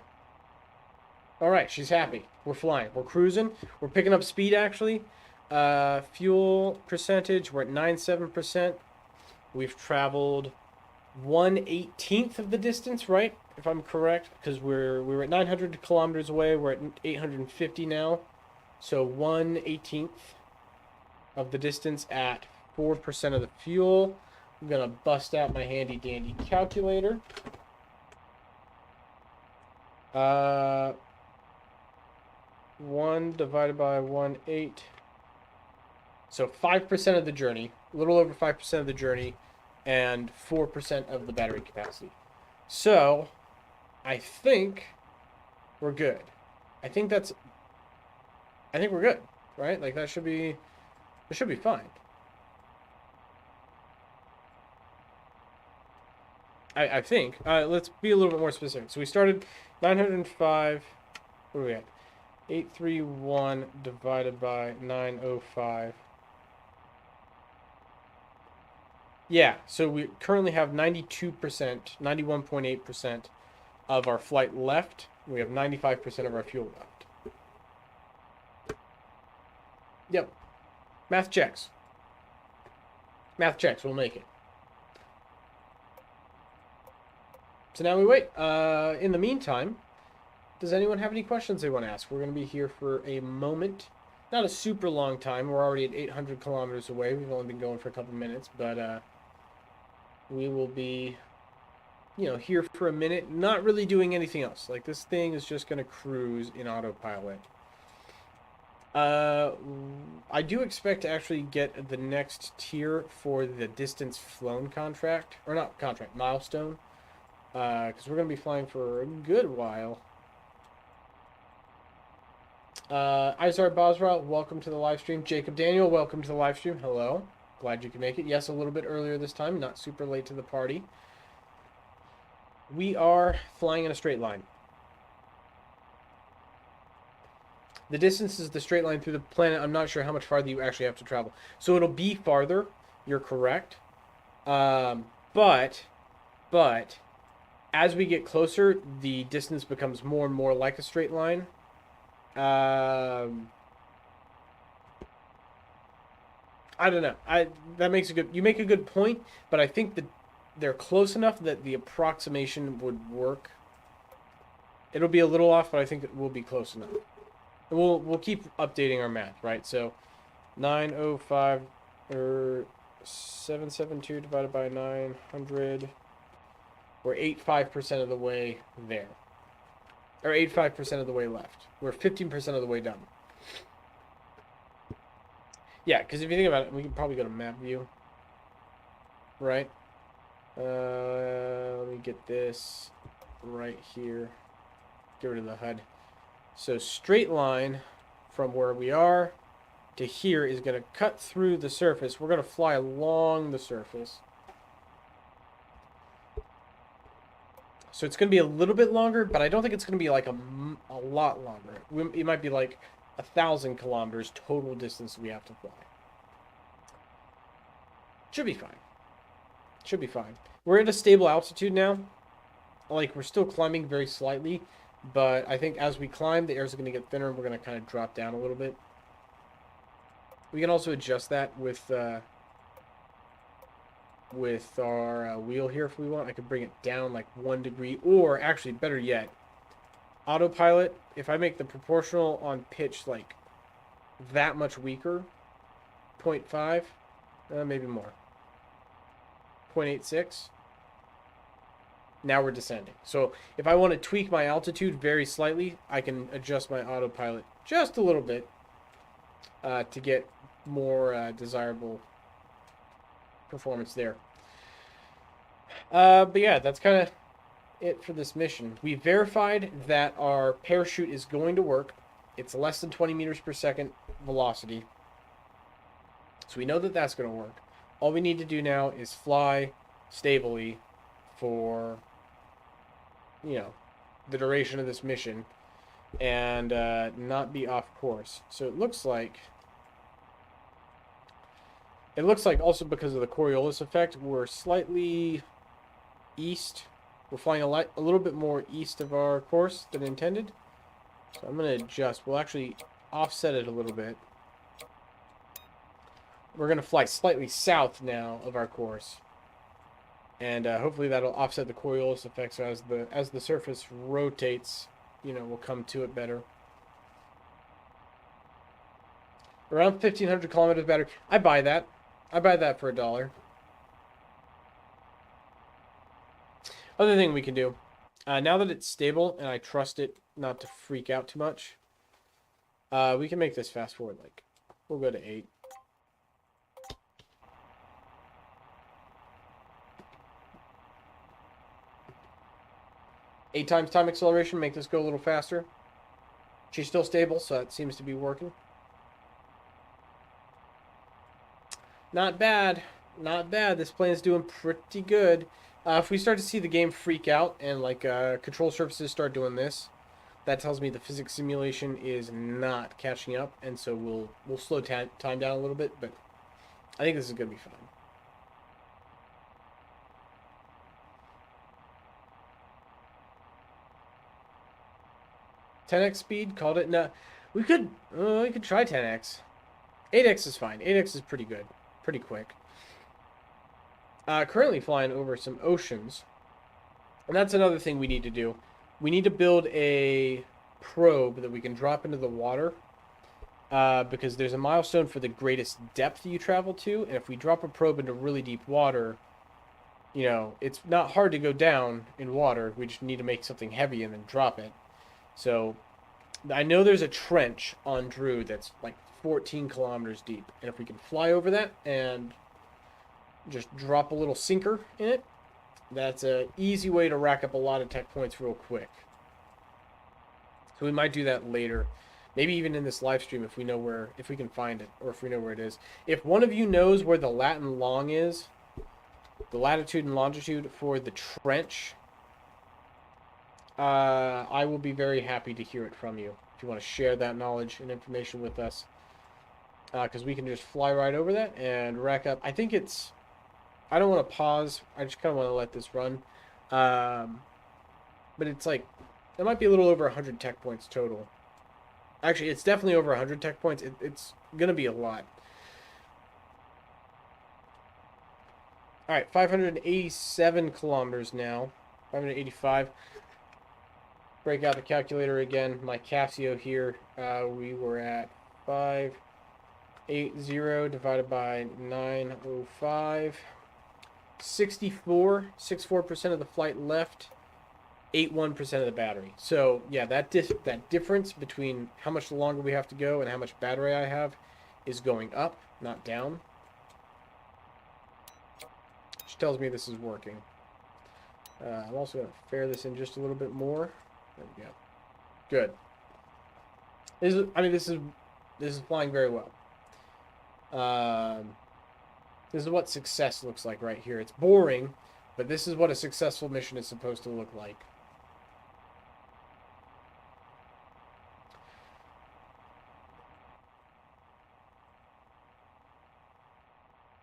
All right, she's happy. We're flying. We're cruising. We're picking up speed, actually. Fuel percentage, we're at 97%. We've traveled 1/18th of the distance, right? If I'm correct, because we were at 900 kilometers away. We're at 850 now. So 1/18th of the distance at 4% of the fuel. I'm going to bust out my handy dandy calculator. 1 divided by 1/8. So 5% of the journey, a little over 5% of the journey, and 4% of the battery capacity. So I think we're good. I think we're good, right? Like it should be fine. I think. Let's be a little bit more specific. So we started 905. What are we at? 831 divided by 905. Yeah, so we currently have 92%, 91.8% of our flight left. We have 95% of our fuel left. Yep. Math checks. Math checks. We'll make it. So now we wait. In the meantime, does anyone have any questions they want to ask? We're going to be here for a moment. Not a super long time. We're already at 800 kilometers away. We've only been going for a couple minutes, but we will be, here for a minute, not really doing anything else. Like, this thing is just going to cruise in autopilot. I do expect to actually get the next tier for the distance flown contract, or not contract, milestone, because we're going to be flying for a good while. Izar Basra, welcome to the live stream. Jacob Daniel, welcome to the live stream. Hello. Glad you could make it. Yes, a little bit earlier this time, not super late to the party. We are flying in a straight line. The distance is the straight line through the planet. I'm not sure how much farther you actually have to travel. So it'll be farther. You're correct. But as we get closer, the distance becomes more and more like a straight line. I don't know. That makes a good. You make a good point, but I think that they're close enough that the approximation would work. It'll be a little off, but I think it will be close enough. We'll keep updating our math, right? So 905 or 772 divided by 900. We're 85% of the way there. Or 85% of the way left. We're 15% of the way done. Yeah, because if you think about it, we can probably go to map view. Right? Let me get this right here. Get rid of the HUD. So straight line from where we are to here is going to cut through the surface. We're going to fly along the surface. So it's going to be a little bit longer, but I don't think it's going to be like a lot longer. It might be like 1,000 kilometers total distance we have to fly. Should be fine. Should be fine. We're at a stable altitude now. Like, we're still climbing very slightly, but I think as we climb, the air is going to get thinner, and we're going to kind of drop down a little bit. We can also adjust that with our wheel here if we want. I could bring it down like 1 degree, or actually, better yet, autopilot. If I make the proportional on pitch like that much weaker, 0.5, maybe more, 0.86. Now we're descending. So if I want to tweak my altitude very slightly, I can adjust my autopilot just a little bit to get more desirable performance there. But yeah, that's kind of it for this mission. We verified that our parachute is going to work. It's less than 20 meters per second velocity. So we know that that's going to work. All we need to do now is fly stably for, the duration of this mission and not be off course. So it looks like also because of the Coriolis effect, we're slightly east. We're flying a little bit more east of our course than intended. So I'm going to adjust. We'll actually offset it a little bit. We're going to fly slightly south now of our course. And hopefully that'll offset the Coriolis effect. So as the surface rotates, we'll come to it better. Around 1,500 kilometers better. I buy that. I buy that for $1. Other thing we can do, now that it's stable and I trust it not to freak out too much, we can make this fast forward. Like, we'll go to 8. Eight times time acceleration, make this go a little faster. She's still stable, so that seems to be working. Not bad. Not bad. This plane is doing pretty good. If we start to see the game freak out and like control surfaces start doing this, that tells me the physics simulation is not catching up, and so we'll slow time down a little bit. But I think this is gonna be fine. 10x speed, called it. No, we could try 10x. 8x is fine. 8x is pretty good, pretty quick. Currently flying over some oceans, and that's another thing we need to do. We need to build a probe that we can drop into the water, because there's a milestone for the greatest depth you travel to, and if we drop a probe into really deep water, you know, it's not hard to go down in water. We just need to make something heavy and then drop it. So I know there's a trench on Drew that's like 14 kilometers deep, and if we can fly over that and just drop a little sinker in it, that's an easy way to rack up a lot of tech points real quick. So we might do that later. Maybe even in this live stream if we know where, if we can find it, or if we know where it is. If one of you knows where the Latin long is, the latitude and longitude for the trench, I will be very happy to hear it from you. If you want to share that knowledge and information with us. Because we can just fly right over that and rack up. I think it's... I don't want to pause. I just kind of want to let this run. But it's like... It might be a little over 100 tech points total. Actually, it's definitely over 100 tech points. It's going to be a lot. Alright, 587 kilometers now. 585. Break out the calculator again. My Casio here. We were at 580 divided by 905. 64% of the flight left. 81% of the battery. So yeah, that difference between how much longer we have to go and how much battery I have is going up, not down. Which tells me this is working. I'm also going to fare this in just a little bit more. There we go. Good. This is flying very well. This is what success looks like right here. It's boring, but this is what a successful mission is supposed to look like.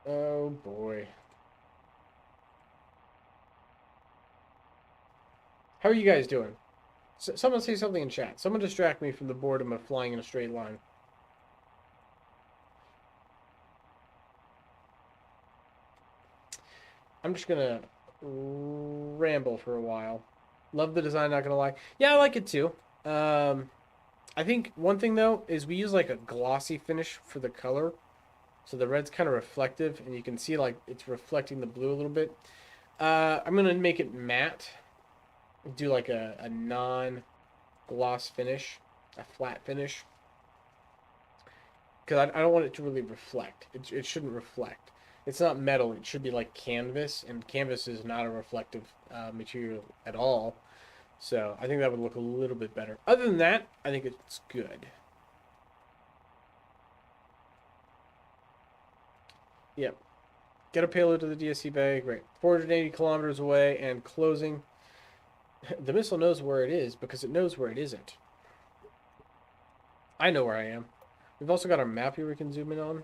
Oh boy. How are you guys doing? Someone say something in chat. Someone distract me from the boredom of flying in a straight line. I'm just gonna ramble for a while. Love the design, not gonna lie. Yeah, I like it too. I think one thing though is we use like a glossy finish for the color. So the red's kind of reflective, and you can see like it's reflecting the blue a little bit. I'm gonna make it matte. Do like a non-gloss finish, a flat finish. Because I don't want it to really reflect. It shouldn't reflect. It's not metal. It should be like canvas, and canvas is not a reflective material at all. So I think that would look a little bit better. Other than that, I think it's good. Yep. Get a payload to the DSC bay. Great. 480 kilometers away and closing. The missile knows where it is because it knows where it isn't. I know where I am. We've also got our map here we can zoom in on.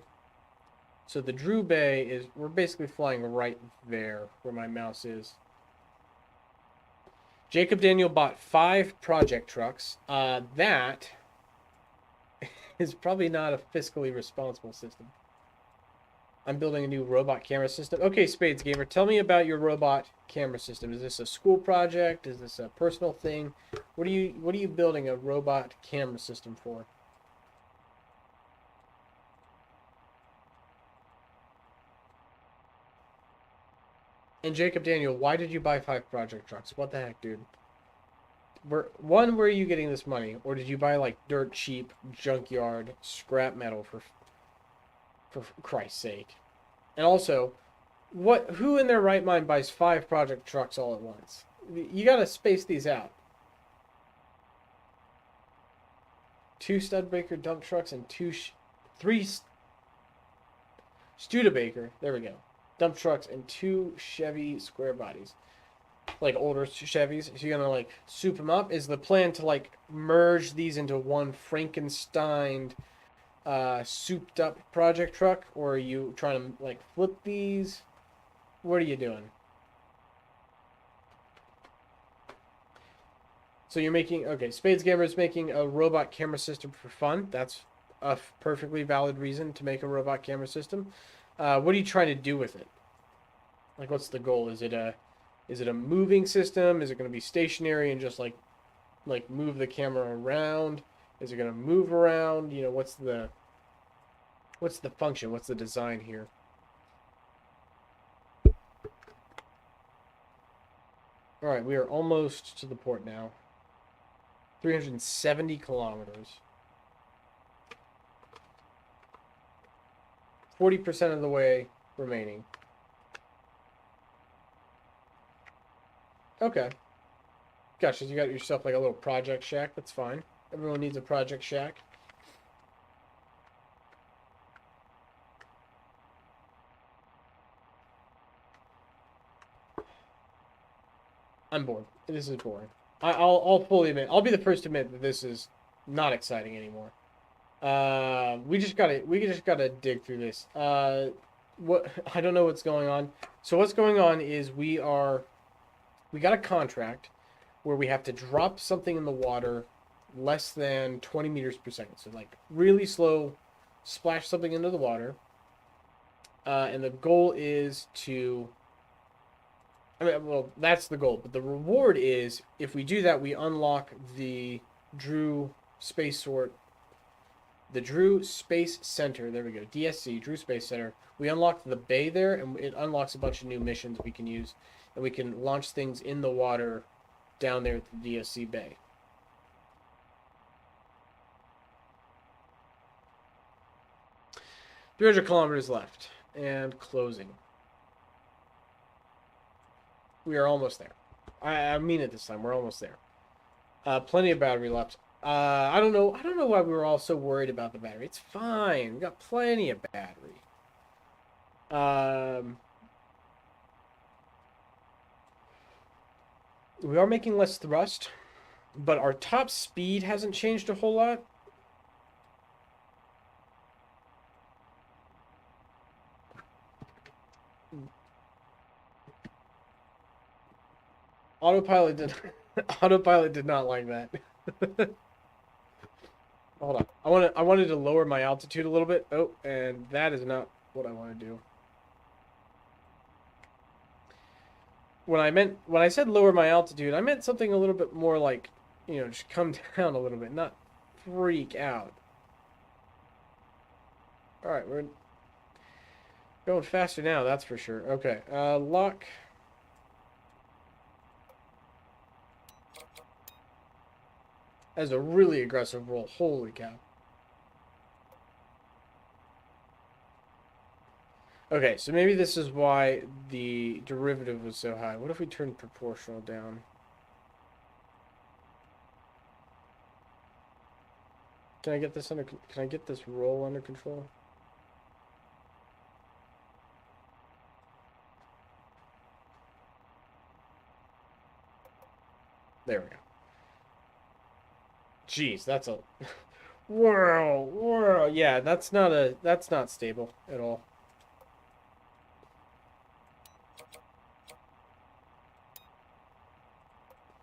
So the Drew Bay is, we're basically flying right there where my mouse is. Jacob Daniel bought 5 project trucks. That is probably not a fiscally responsible system. I'm building a new robot camera system. Okay, Spades Gamer, tell me about your robot camera system. Is this a school project? Is this a personal thing? What are you building a robot camera system for? And Jacob Daniel, why did you buy 5 project trucks? What the heck, dude? Where are you getting this money? Or did you buy like dirt cheap junkyard scrap metal for Christ's sake? And also, who in their right mind buys 5 project trucks all at once? You gotta space these out. 2 Studbaker dump trucks and 3 Studebaker. There we go. dump trucks, and 2 Chevy square bodies, like older Chevys. So you're gonna like soup them up. Is the plan to like merge these into one Frankenstein, souped up project truck, or are you trying to like flip these? What are you doing? So you're making, okay, Spades Gamer is making a robot camera system for fun. That's a perfectly valid reason to make a robot camera system. What are you trying to do with it? Like, what's the goal? Is it a moving system? Is it going to be stationary and just like move the camera around? Is it going to move around? You know, what's the function? What's the design here? All right, we are almost to the port now. 370 kilometers. 40% of the way remaining. Okay. Gotcha, you got yourself like a little project shack. That's fine. Everyone needs a project shack. I'm bored. This is boring. I'll fully admit. I'll be the first to admit that this is not exciting anymore. We just gotta dig through this. What I don't know what's going on. So what's going on is we got a contract where we have to drop something in the water less than 20 meters per second. So like really slow, splash something into the water. And the goal is to, I mean, well, that's the goal. But the reward is if we do that, we unlock the Drew Space Sort, the Drew Space Center. There we go. DSC, Drew Space Center. We unlock the bay there, and it unlocks a bunch of new missions we can use. And we can launch things in the water down there at the DSC bay. "300 kilometers left and closing." We are almost there. I mean it this time. We're almost there. Plenty of battery left. I don't know. I don't know why we were all so worried about the battery. It's fine. We got plenty of battery. We are making less thrust, but our top speed hasn't changed a whole lot. Autopilot did autopilot did not like that. Hold on. I wanted to lower my altitude a little bit. Oh, and that is not what I want to do. When I said lower my altitude, I meant something a little bit more like, you know, just come down a little bit, not freak out. All right, we're going faster now, that's for sure. Okay, lock. That's a really aggressive roll. Holy cow. Okay, so maybe this is why the derivative was so high. What if we turn proportional down? Can I get this roll under control? There we go. Jeez, that's a whirl. Yeah, that's not stable at all.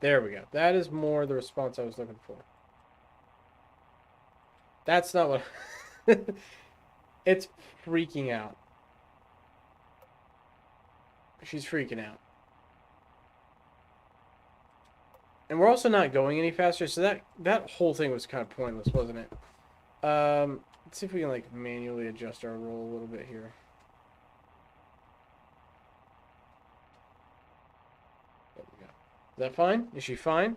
There we go. That is more the response I was looking for. That's not what it's freaking out. She's freaking out. And we're also not going any faster, so that whole thing was kind of pointless, wasn't it? Let's see if we can like manually adjust our roll a little bit here. There we go. Is that fine? Is she fine?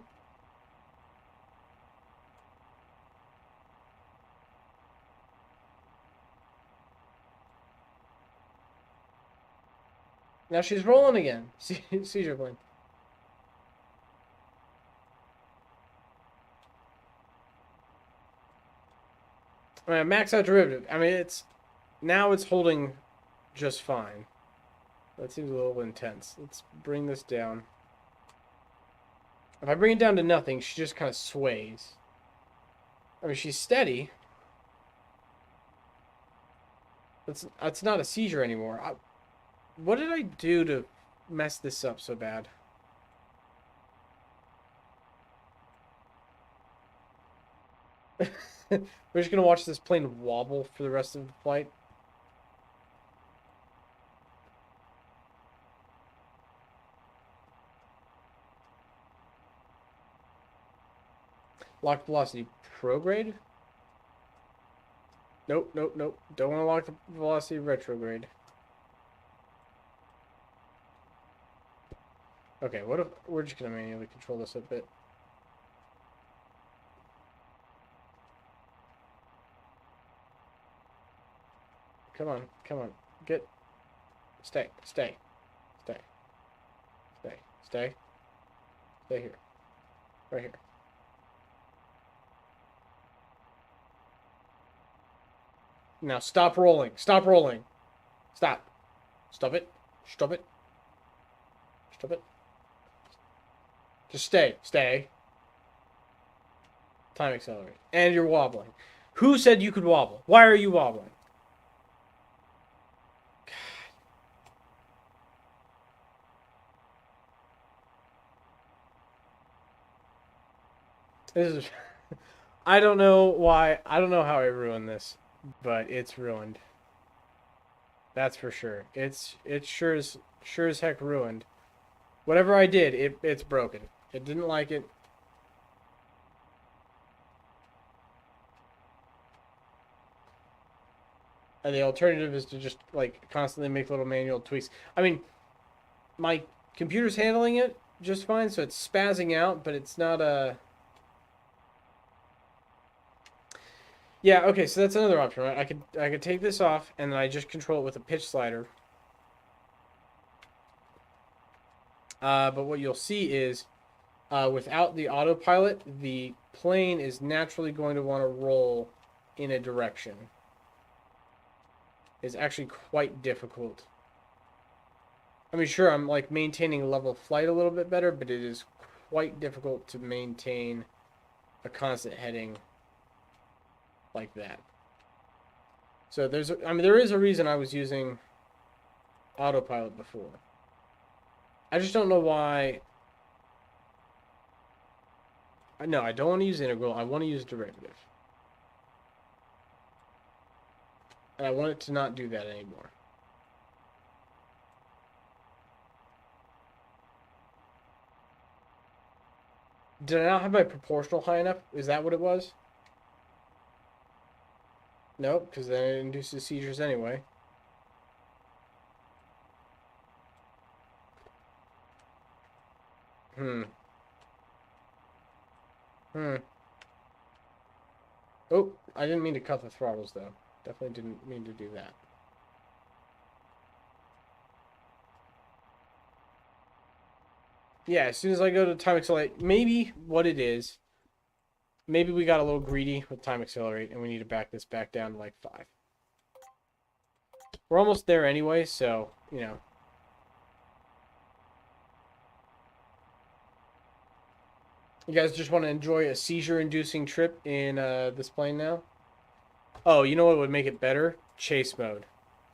Now she's rolling again. Seizure plane. All right, max out derivative. I mean, it's holding just fine. That seems a little intense. Let's bring this down. If I bring it down to nothing, she just kind of sways. I mean, she's steady. That's not a seizure anymore. What did I do to mess this up so bad? We're just gonna watch this plane wobble for the rest of the flight. Lock velocity prograde? Nope, nope, nope. Don't want to lock the velocity retrograde. Okay, what if we're just gonna manually control this a bit? Come on, come on. Get. Stay, stay, stay, stay, stay. Stay here. Right here. Now stop rolling. Stop rolling. Stop. Stop it. Stop it. Stop it. Just stay. Stay. Time accelerate. And you're wobbling. Who said you could wobble? Why are you wobbling? This is... I don't know why. I don't know how I ruined this, but it's ruined. That's for sure. It's sure as heck ruined. Whatever I did, it's broken. It didn't like it. And the alternative is to just like constantly make little manual tweaks. I mean, my computer's handling it just fine, so it's spazzing out, but it's not a... Yeah, okay, so that's another option, right? I could take this off, and then I just control it with a pitch slider. But what you'll see is, without the autopilot, the plane is naturally going to want to roll in a direction. It's actually quite difficult. I mean, sure, I'm like maintaining level flight a little bit better, but it is quite difficult to maintain a constant heading like that. So there is a reason I was using autopilot before. I just don't know why. No, I don't want to use integral. I want to use derivative. And I want it to not do that anymore. Did I not have my proportional high enough? Is that what it was? Nope, because then it induces seizures anyway. Oh, I didn't mean to cut the throttles, though. Definitely didn't mean to do that. Yeah, as soon as I go to time accelerate, maybe what it is, maybe we got a little greedy with time accelerate, and we need to back this back down to like 5. We're almost there anyway, so, you know. You guys just want to enjoy a seizure-inducing trip in this plane now? Oh, you know what would make it better? Chase mode.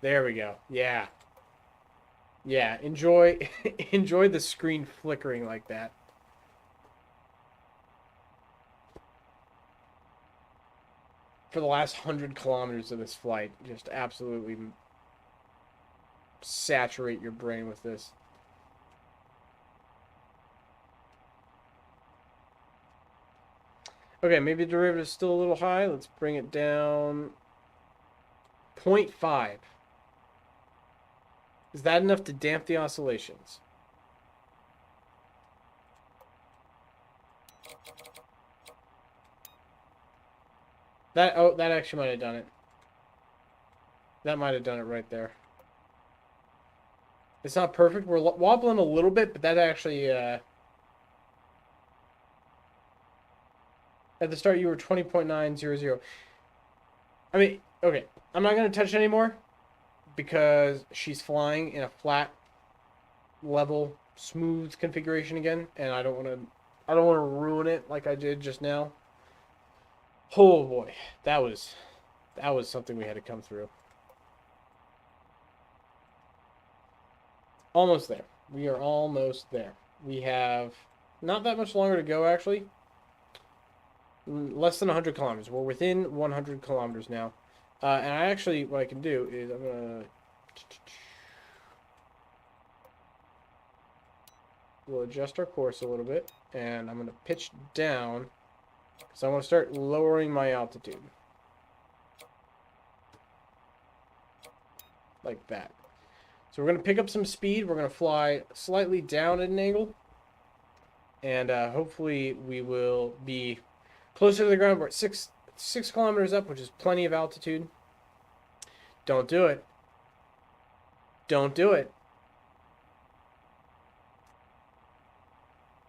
There we go. Yeah. Yeah, enjoy enjoy the screen flickering like that. For the last 100 kilometers of this flight, just absolutely saturate your brain with this. Okay, maybe the derivative is still a little high. Let's bring it down 0.5. Is that enough to damp the oscillations? That actually might have done it. That might have done it right there. It's not perfect. We're wobbling a little bit, but that actually at the start you were 20.900. I mean, okay. I'm not going to touch it anymore because she's flying in a flat level, smooth configuration again, and I don't want to ruin it like I did just now. Oh boy, that was something we had to come through. Almost there. We are almost there. We have not that much longer to go, actually. Less than 100 kilometers. We're within 100 kilometers now. And I actually, what I can do is I'm going to... We'll adjust our course a little bit. And I'm going to pitch down. So I want to start lowering my altitude. Like that. So we're going to pick up some speed. We're going to fly slightly down at an angle. And hopefully we will be closer to the ground. We're at 6 kilometers up, which is plenty of altitude. Don't do it. Don't do it.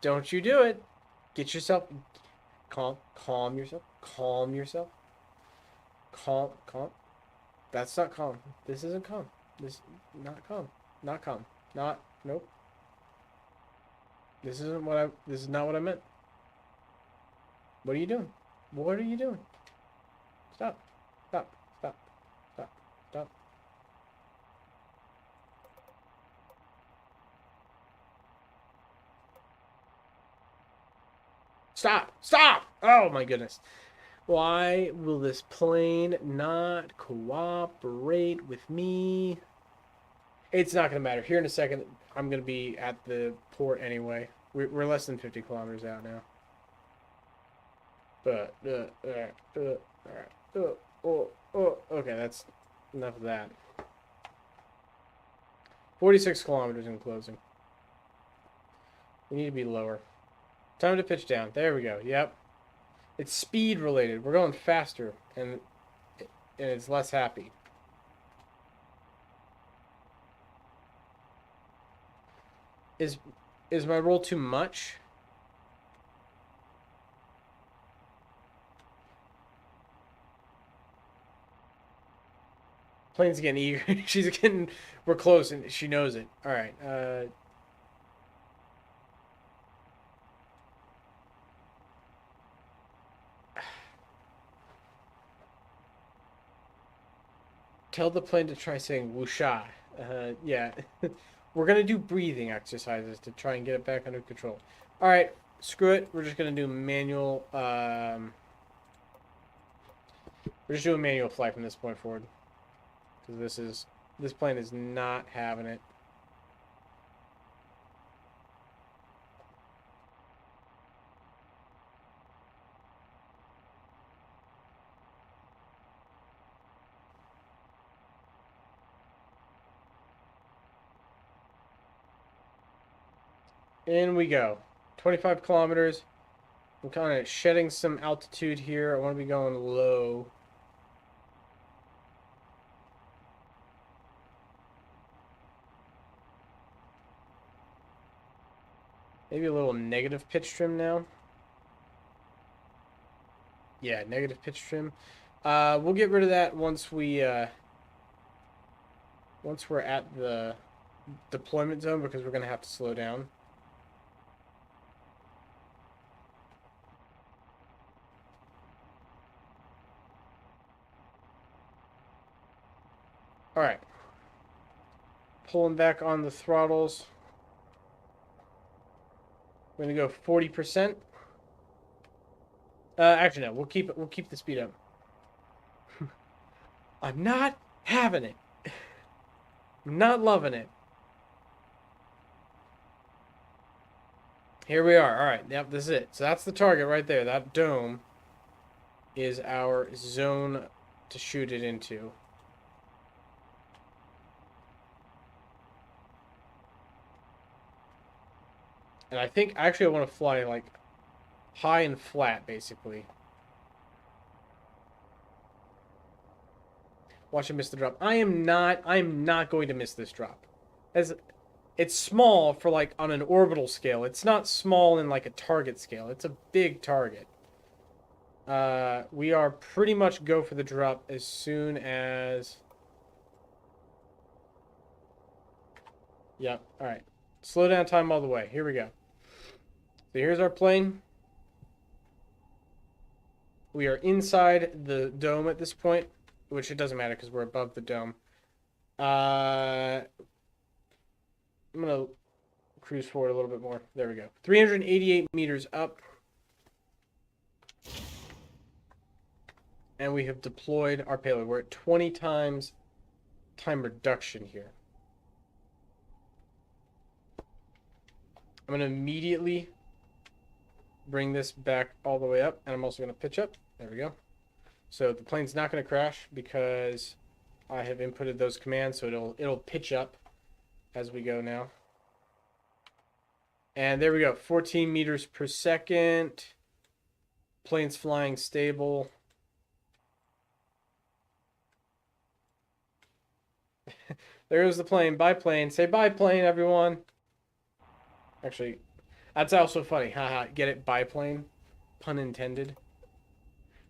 Don't you do it. Get yourself... Calm yourself. Calm yourself. Calm. That's not calm. This isn't calm. This not calm. Not calm. Not nope. This isn't what this is not what I meant. What are you doing? What are you doing? Stop. Stop. Stop. Stop. Stop. Stop. Stop. Oh my goodness. Why will this plane not cooperate with me? It's not going to matter. Here in a second, I'm going to be at the port anyway. We're less than 50 kilometers out now. Okay, that's enough of that. 46 kilometers in closing. We need to be lower. Time to pitch down. There we go. Yep. It's speed related. We're going faster, and it's less happy. Is my roll too much? Plane's getting eager. She's getting... We're close, and she knows it. All right. Tell the plane to try saying whoosha. Yeah. We're going to do breathing exercises to try and get it back under control. All right. Screw it. We're just going to do manual... we're just doing manual flight from this point forward. Because this plane is not having it. In we go. 25 kilometers. I'm kind of shedding some altitude here. I want to be going low. Maybe a little negative pitch trim now. Yeah, negative pitch trim. We'll get rid of that once we're at the deployment zone, because we're going to have to slow down. All right. Pulling back on the throttles. We're gonna go 40%. Actually, no. We'll keep the speed up. I'm not having it. I'm not loving it. Here we are. All right. Yep, this is it. So that's the target right there. That dome is our zone to shoot it into. And I think actually I want to fly like high and flat, basically. Watch him miss the drop. I'm not going to miss this drop. It's small for like on an orbital scale. It's not small in like a target scale. It's a big target. We are pretty much go for the drop as soon as... Yep, alright. Slow down time all the way. Here we go. So here's our plane. We are inside the dome at this point, which it doesn't matter because we're above the dome. I'm going to cruise forward a little bit more. There we go. 388 meters up. And we have deployed our payload. We're at 20 times time reduction here. I'm going to immediately bring this back all the way up, and I'm also going to pitch up. There we go. So the plane's not going to crash because I have inputted those commands, so it'll pitch up as we go now. And there we go, 14 meters per second. Plane's flying stable. There's the plane. Bye, plane. Say bye, plane, everyone. Actually, that's also funny. Haha, get it? Biplane? Pun intended.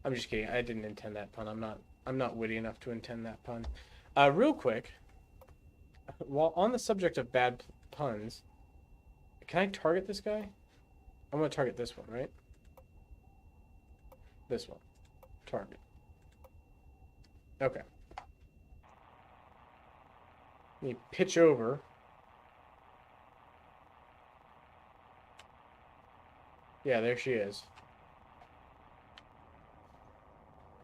I'm just kidding. I didn't intend that pun. I'm not witty enough to intend that pun. Real quick, while on the subject of bad puns, can I target this guy? I'm going to target this one, right? This one. Target. Okay. Let me pitch over. Yeah, there she is.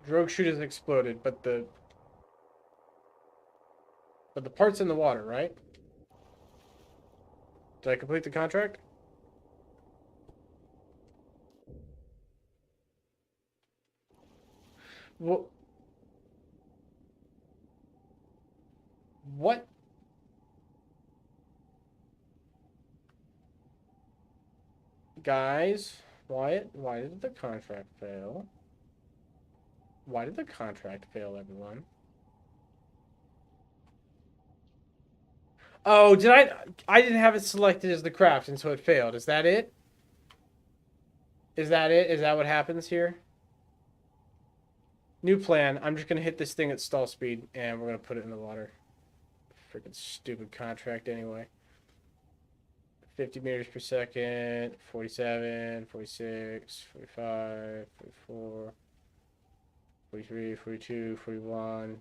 Drogue chute has exploded, but the part's in the water, right? Did I complete the contract? What? What? Guys, why did the contract fail? Why did the contract fail, everyone? Oh, I didn't have it selected as the craft, and so it failed. Is that it? Is that it? Is that what happens here? New plan. I'm just going to hit this thing at stall speed, and we're going to put it in the water. Freaking stupid contract anyway. 50 meters per second, 47, 46, 45, 44, 43, 42, 41,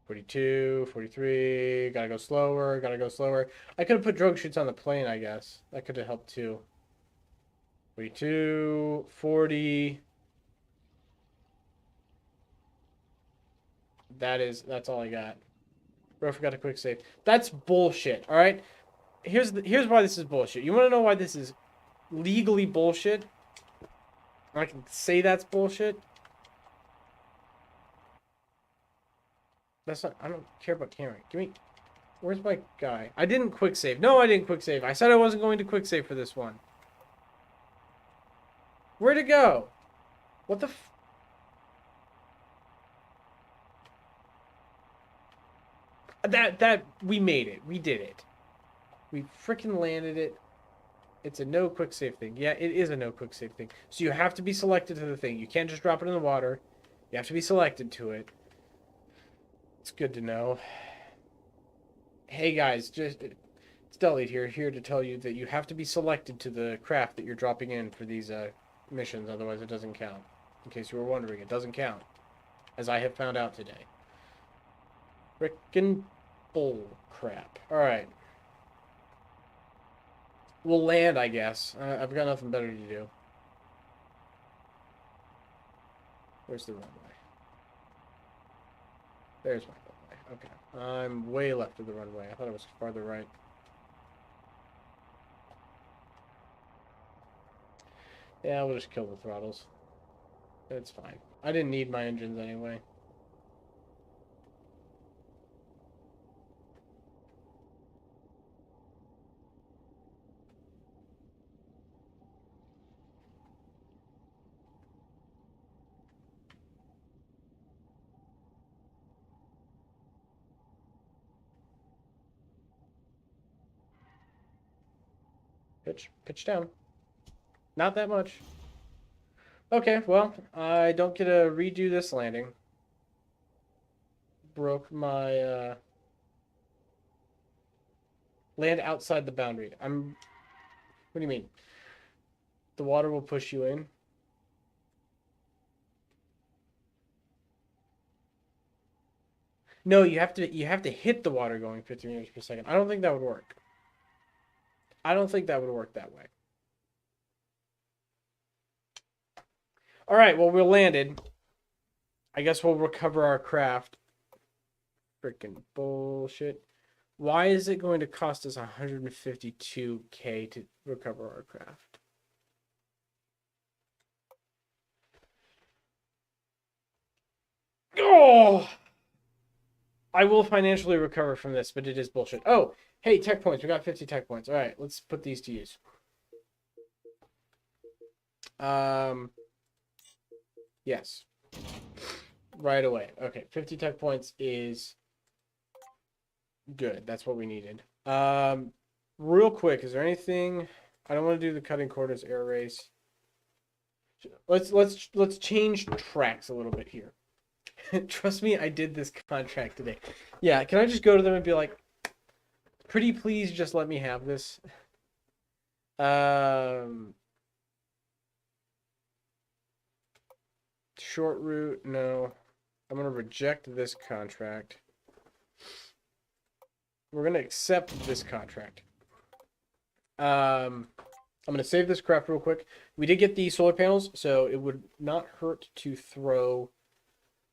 42, 43. Gotta go slower, gotta go slower. I could have put drogue chutes on the plane, I guess. That could have helped too. 42, 40. That's all I got. Bro, forgot to quick save. That's bullshit, alright? Here's why this is bullshit. You want to know why this is legally bullshit? I can say that's bullshit. That's not... I don't care about camera. Give me... Where's my guy? I didn't quick save. No, I didn't quick save. I said I wasn't going to quick save for this one. Where'd it go? What the f... That... We made it. We did it. We freaking landed it. It's a no quick save thing. Yeah, it is a no quick save thing. So you have to be selected to the thing. You can't just drop it in the water. You have to be selected to it. It's good to know. Hey guys, it's Delete here to tell you that you have to be selected to the craft that you're dropping in for these missions, otherwise it doesn't count. In case you were wondering, it doesn't count. As I have found out today. Frickin' bull crap. Alright. We'll land, I guess. I've got nothing better to do. Where's the runway? There's my runway. Okay. I'm way left of the runway. I thought it was farther right. Yeah, we'll just kill the throttles. It's fine. I didn't need my engines anyway. Pitch down. Not that much. Okay, well, I don't get to redo this landing. Broke my Land outside the boundary. What do you mean? The water will push you in? No, you have to hit the water going 50 meters per second. I don't think that would work. I don't think that would work that way. All right, well, we're landed. I guess we'll recover our craft. Freaking bullshit. Why is it going to cost us 152K to recover our craft? Oh! I will financially recover from this, but it is bullshit. Oh, hey, tech points. We got 50 tech points. All right, let's put these to use. Yes. Right away. Okay, 50 tech points is good. That's what we needed. Real quick, is there anything? I don't want to do the cutting corners air race. Let's change tracks a little bit here. Trust me, I did this contract today. Yeah, can I just go to them and be like, pretty please just let me have this? Short route, no. I'm going to reject this contract. We're going to accept this contract. I'm going to save this craft real quick. We did get the solar panels, so it would not hurt to throw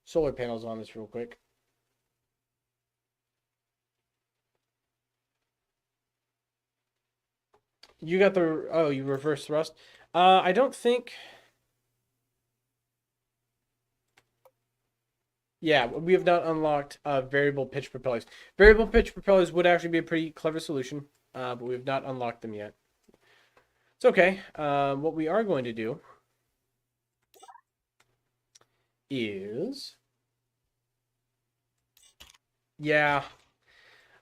solar panels on this real quick. You got the... Oh, you reverse thrust? I don't think... Yeah, we have not unlocked variable pitch propellers. Variable pitch propellers would actually be a pretty clever solution, but we have not unlocked them yet. It's okay. What we are going to do is... Yeah.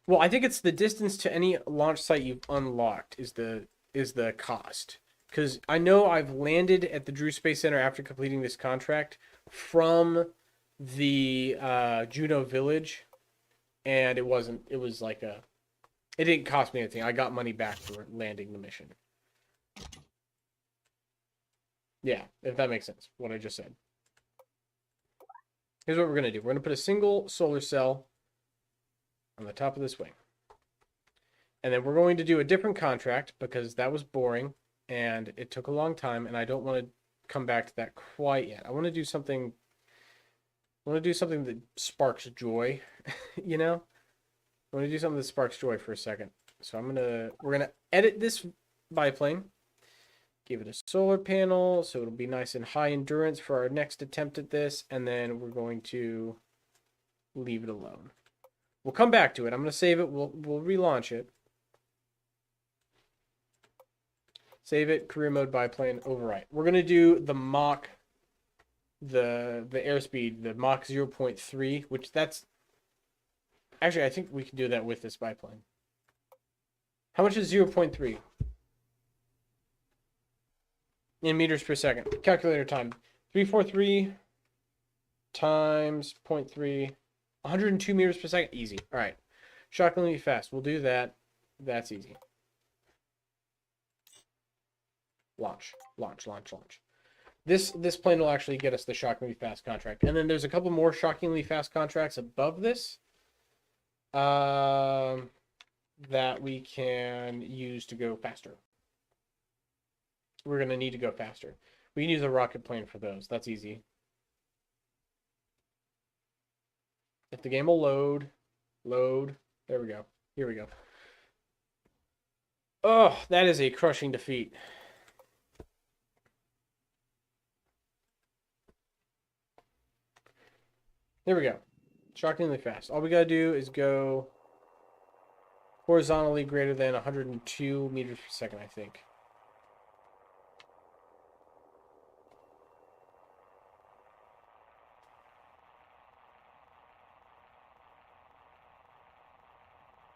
Well, I think it's the distance to any launch site you've unlocked is the cost. Because I know I've landed at the Drew Space Center after completing this contract from the Juno village, and it was like it didn't cost me anything. I got money back for landing the mission. Yeah, if that makes sense, what I just said. Here's what we're going to do. We're going to put a single solar cell on the top of this wing. And then we're going to do a different contract because that was boring and it took a long time, and I don't want to come back to that quite yet. I want to do something that sparks joy, you know? I want to do something that sparks joy for a second. So we're going to edit this biplane. Give it a solar panel so it'll be nice and high endurance for our next attempt at this, and then we're going to leave it alone. We'll come back to it. I'm going to save it. We'll relaunch it. Save it, career mode biplane, overwrite. We're going to do the Mach, the airspeed, the Mach 0.3, which that's... Actually, I think we can do that with this biplane. How much is 0.3? In meters per second. Calculator time. 343 times 0.3. 102 meters per second. Easy. All right. Shockingly fast. We'll do that. That's easy. Launch. This plane will actually get us the shockingly fast contract. And then there's a couple more shockingly fast contracts above this that we can use to go faster. We're going to need to go faster. We can use a rocket plane for those. That's easy. If the game will load. There we go. Here we go. Oh, that is a crushing defeat. There we go. Shockingly fast. All we got to do is go horizontally greater than 102 meters per second, I think.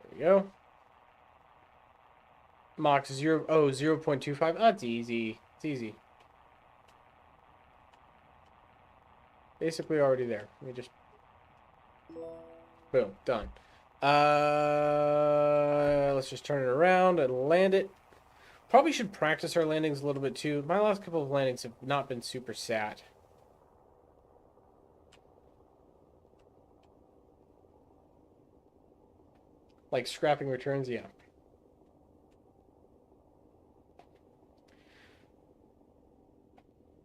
There we go. Mach 0.25. That's easy. It's easy. Basically already there. Let me just... Boom. Done. Let's just turn it around and land it. Probably should practice our landings a little bit too. My last couple of landings have not been super sat. Like scrapping returns, yeah.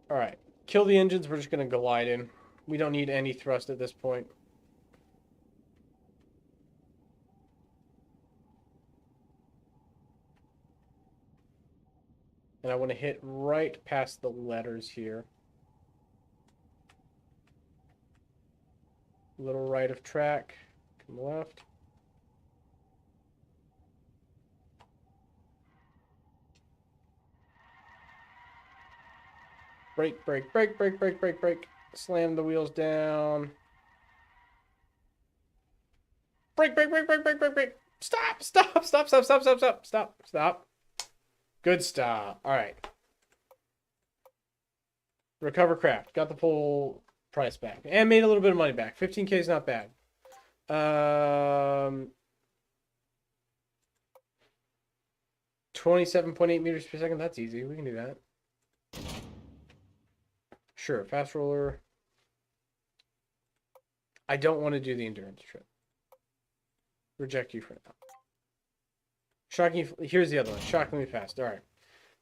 Alright. Kill the engines, we're just going to glide in. We don't need any thrust at this point. And I want to hit right past the letters here. Little right of track. Come left. Brake, brake, brake, brake, brake, brake, brake. Slam the wheels down. Brake, brake, brake, brake, brake, brake, brake. Stop, stop, stop, stop, stop, stop, stop, stop, stop. Good stop. All right. Recover craft. Got the full price back. And made a little bit of money back. 15K is not bad. 27.8 meters per second. That's easy. We can do that. Sure. Fast roller. I don't want to do the endurance trip. Reject you for now. Shocking. Here's the other one. Shockingly fast. All right.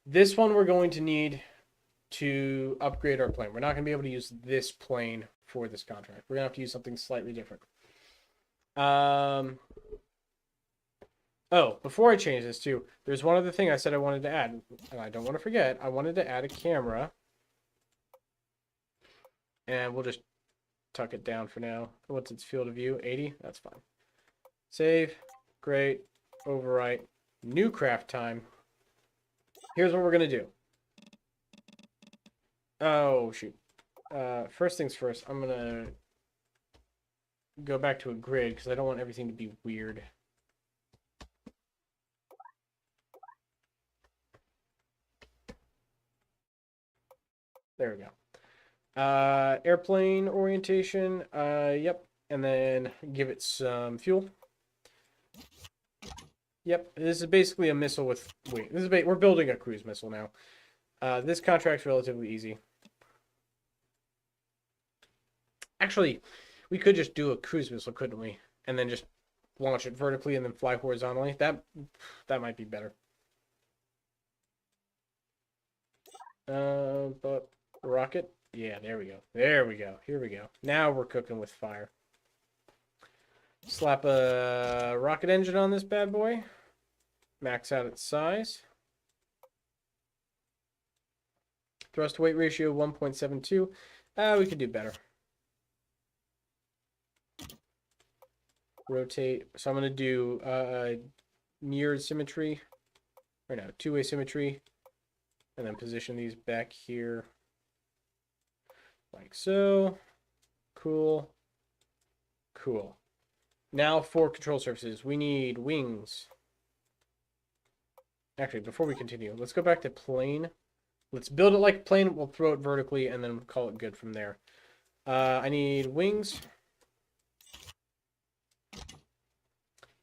This one we're going to need to upgrade our plane. We're not going to be able to use this plane for this contract. We're going to have to use something slightly different. Oh, before I change this too, there's one other thing I said I wanted to add, and I don't want to forget. I wanted to add a camera. And we'll just tuck it down for now. What's its field of view? 80? That's fine. Save. Great. Overwrite. New craft time. Here's what we're going to do. Oh, shoot. First things first, I'm going to go back to a grid because I don't want everything to be weird. There we go. Airplane orientation. Yep. And then give it some fuel. Yep. This is basically a missile with... Wait, this is we're building a cruise missile now. This contract's relatively easy. Actually, we could just do a cruise missile, couldn't we? And then just launch it vertically and then fly horizontally. That might be better. But rocket. Yeah, there we go. There we go. Here we go. Now we're cooking with fire. Slap a rocket engine on this bad boy. Max out its size. Thrust to weight ratio 1.72. We could do better. Rotate. So I'm going to do mirrored symmetry. Or no, two-way symmetry. And then position these back here. Like so. Cool. Cool. Now for control surfaces. We need wings. Actually, before we continue, let's go back to plane. Let's build it like a plane. We'll throw it vertically and then call it good from there. I need wings.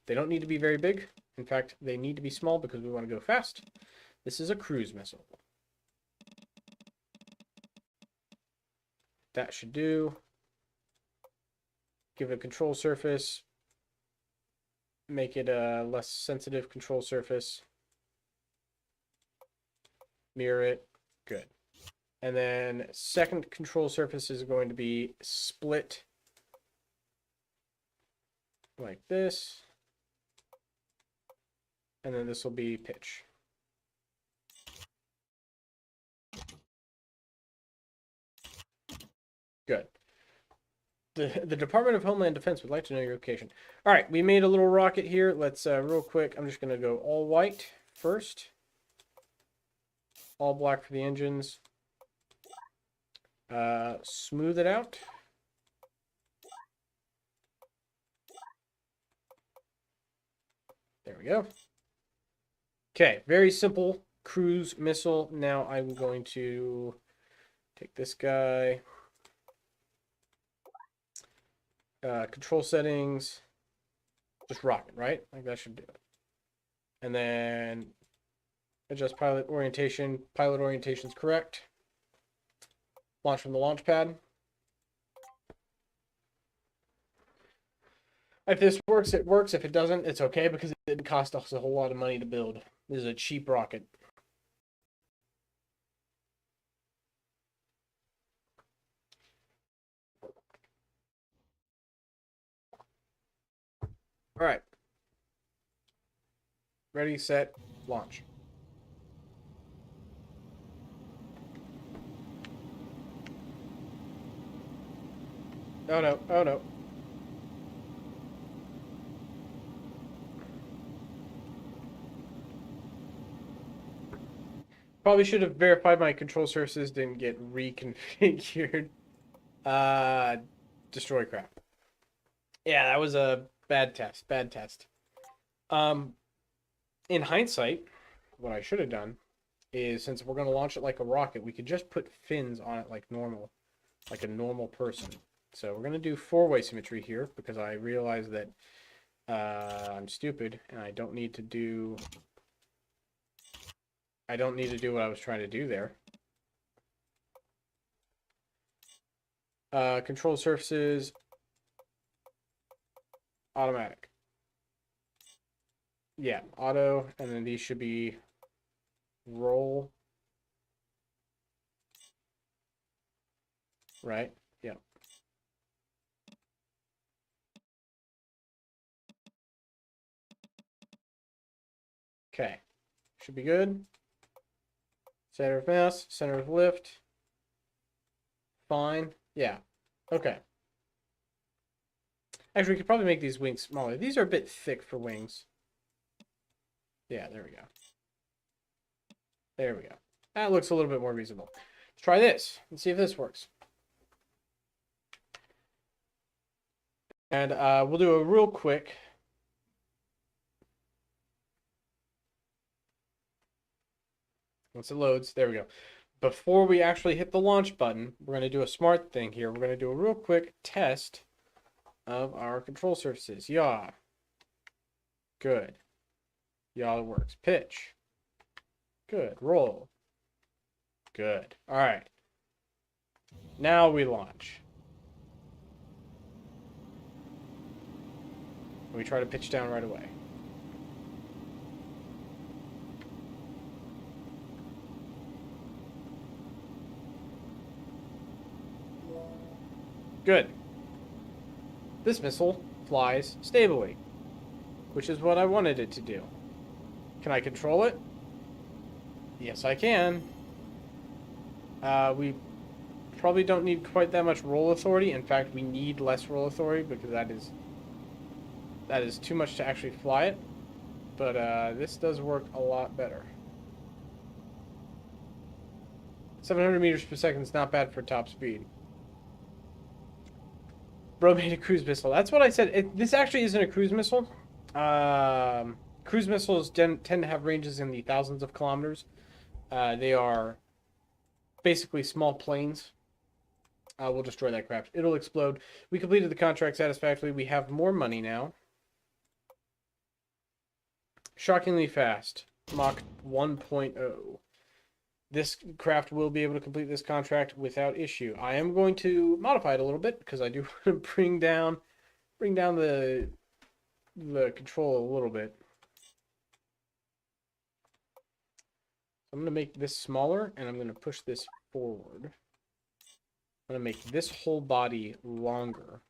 They don't need to be very big. In fact, they need to be small because we want to go fast. This is a cruise missile. That should do. Give it a control surface. Make it a less sensitive control surface. Mirror it. Good. And then second control surface is going to be split like this. And then this will be pitch. Good. The Department of Homeland Defense would like to know your location. All right, we made a little rocket here. Let's real quick. I'm just going to go all white first. All black for the engines. Smooth it out. There we go. Okay, very simple cruise missile. Now I'm going to take this guy. Control settings. Just rocket, right? Like that should do it. And then adjust pilot orientation. Pilot orientation is correct. Launch from the launch pad. If this works, it works. If it doesn't, it's okay because it didn't cost us a whole lot of money to build. This is a cheap rocket. All right. Ready, set, launch. Oh no, oh no. Probably should have verified my control surfaces didn't get reconfigured. Destroy crap. Yeah, that was a bad test. Bad test. In hindsight, what I should have done is, since we're going to launch it like a rocket, we could just put fins on it like normal, like a normal person. So we're going to do four-way symmetry here because I realize that I'm stupid and I don't need to do what I was trying to do there. Control surfaces, automatic. Yeah, auto, and then these should be roll. Right? Yeah. Okay. Should be good. Center of mass, center of lift. Fine. Yeah. Okay. Actually, we could probably make these wings smaller. These are a bit thick for wings. Yeah, there we go. There we go. That looks a little bit more reasonable. Let's try this and see if this works. And we'll do a real quick. Once it loads, there we go. Before we actually hit the launch button, we're going to do a smart thing here. We're going to do a real quick test of our control surfaces. Yaw. Good. Yaw works. Pitch. Good. Roll. Good. All right. Now we launch. We try to pitch down right away. Good. This missile flies stably, which is what I wanted it to do. Can I control it? Yes, I can. We probably don't need quite that much roll authority. In fact, we need less roll authority because that is too much to actually fly it. But this does work a lot better. 700 meters per second is not bad for top speed. Bro made a cruise missile. That's what I said. This actually isn't a cruise missile. Cruise missiles tend to have ranges in the thousands of kilometers. They are basically small planes. We'll destroy that crap. It'll explode. We completed the contract satisfactorily. We have more money now. Shockingly fast. Mach 1.0. This craft will be able to complete this contract without issue. I am going to modify it a little bit because I do want to bring down the control a little bit. I'm going to make this smaller and I'm going to push this forward. I'm going to make this whole body longer.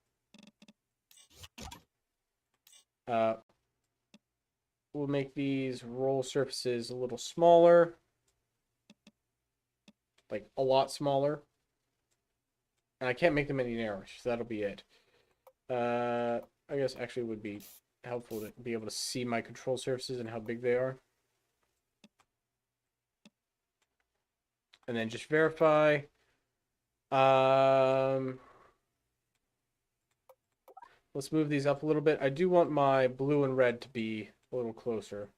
We'll make these roll surfaces a little smaller. Like a lot smaller. And I can't make them any narrower, so that'll be it. I guess actually it would be helpful to be able to see my control surfaces and how big they are. And then just verify. Let's move these up a little bit. I do want my blue and red to be a little closer.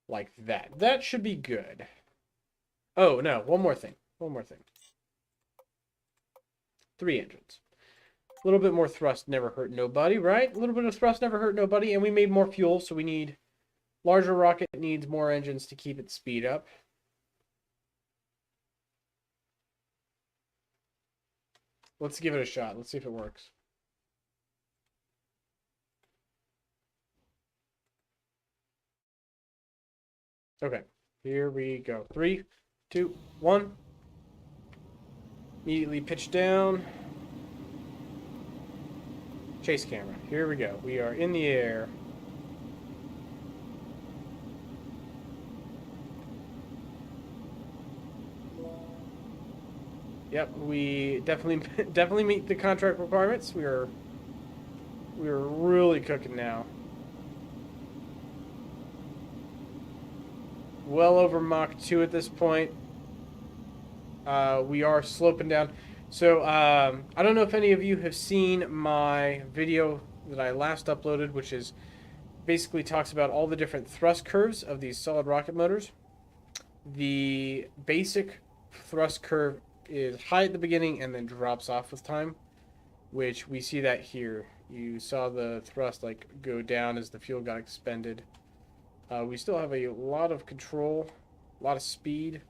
Like that. That should be good. Oh, no. One more thing. 3 engines. A little bit more thrust never hurt nobody, right? A little bit of thrust never hurt nobody, and we made more fuel, so we need... Larger rocket needs more engines to keep its speed up. Let's give it a shot. Let's see if it works. Okay, here we go. 3, 2, 1. Immediately pitch down. Chase camera. Here we go. We are in the air. Yep, we definitely meet the contract requirements. We're really cooking now. Well over Mach 2 at this point. We are sloping down. So, I don't know if any of you have seen my video that I last uploaded, which is basically talks about all the different thrust curves of these solid rocket motors. The basic thrust curve is high at the beginning and then drops off with time, which we see that here. You saw the thrust like go down as the fuel got expended. We still have a lot of control, a lot of speed,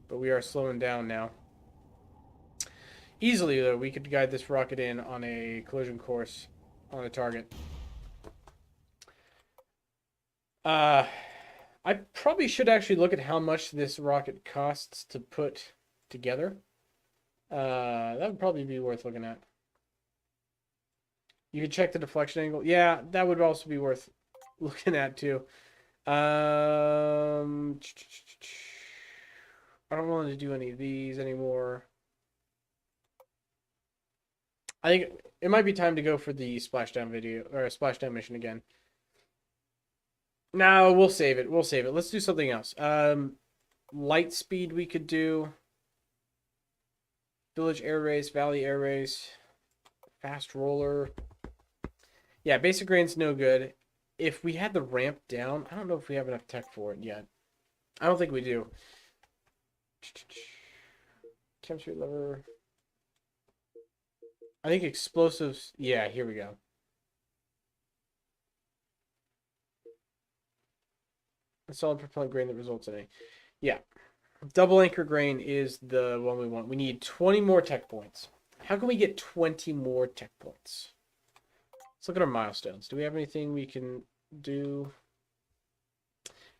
but we are slowing down now. Easily, though, we could guide this rocket in on a collision course on a target. I probably should actually look at how much this rocket costs to put together. That would probably be worth looking at. You could check the deflection angle. Yeah, that would also be worth looking at too. I don't want to do any of these anymore. I think it might be time to go for the splashdown video or splashdown mission again. No, we'll save it. We'll save it. Let's do something else. Light speed we could do. Village air race, valley air race, fast roller. Yeah, basic rain's no good. If we had the ramp down, I don't know if we have enough tech for it yet. I don't think we do. Chemistry lever. I think explosives. Yeah, here we go. A solid propellant grain that results in a. Yeah. Double anchor grain is the one we want. We need 20 more tech points. How can we get 20 more tech points? Let's look at our milestones. Do we have anything we can do?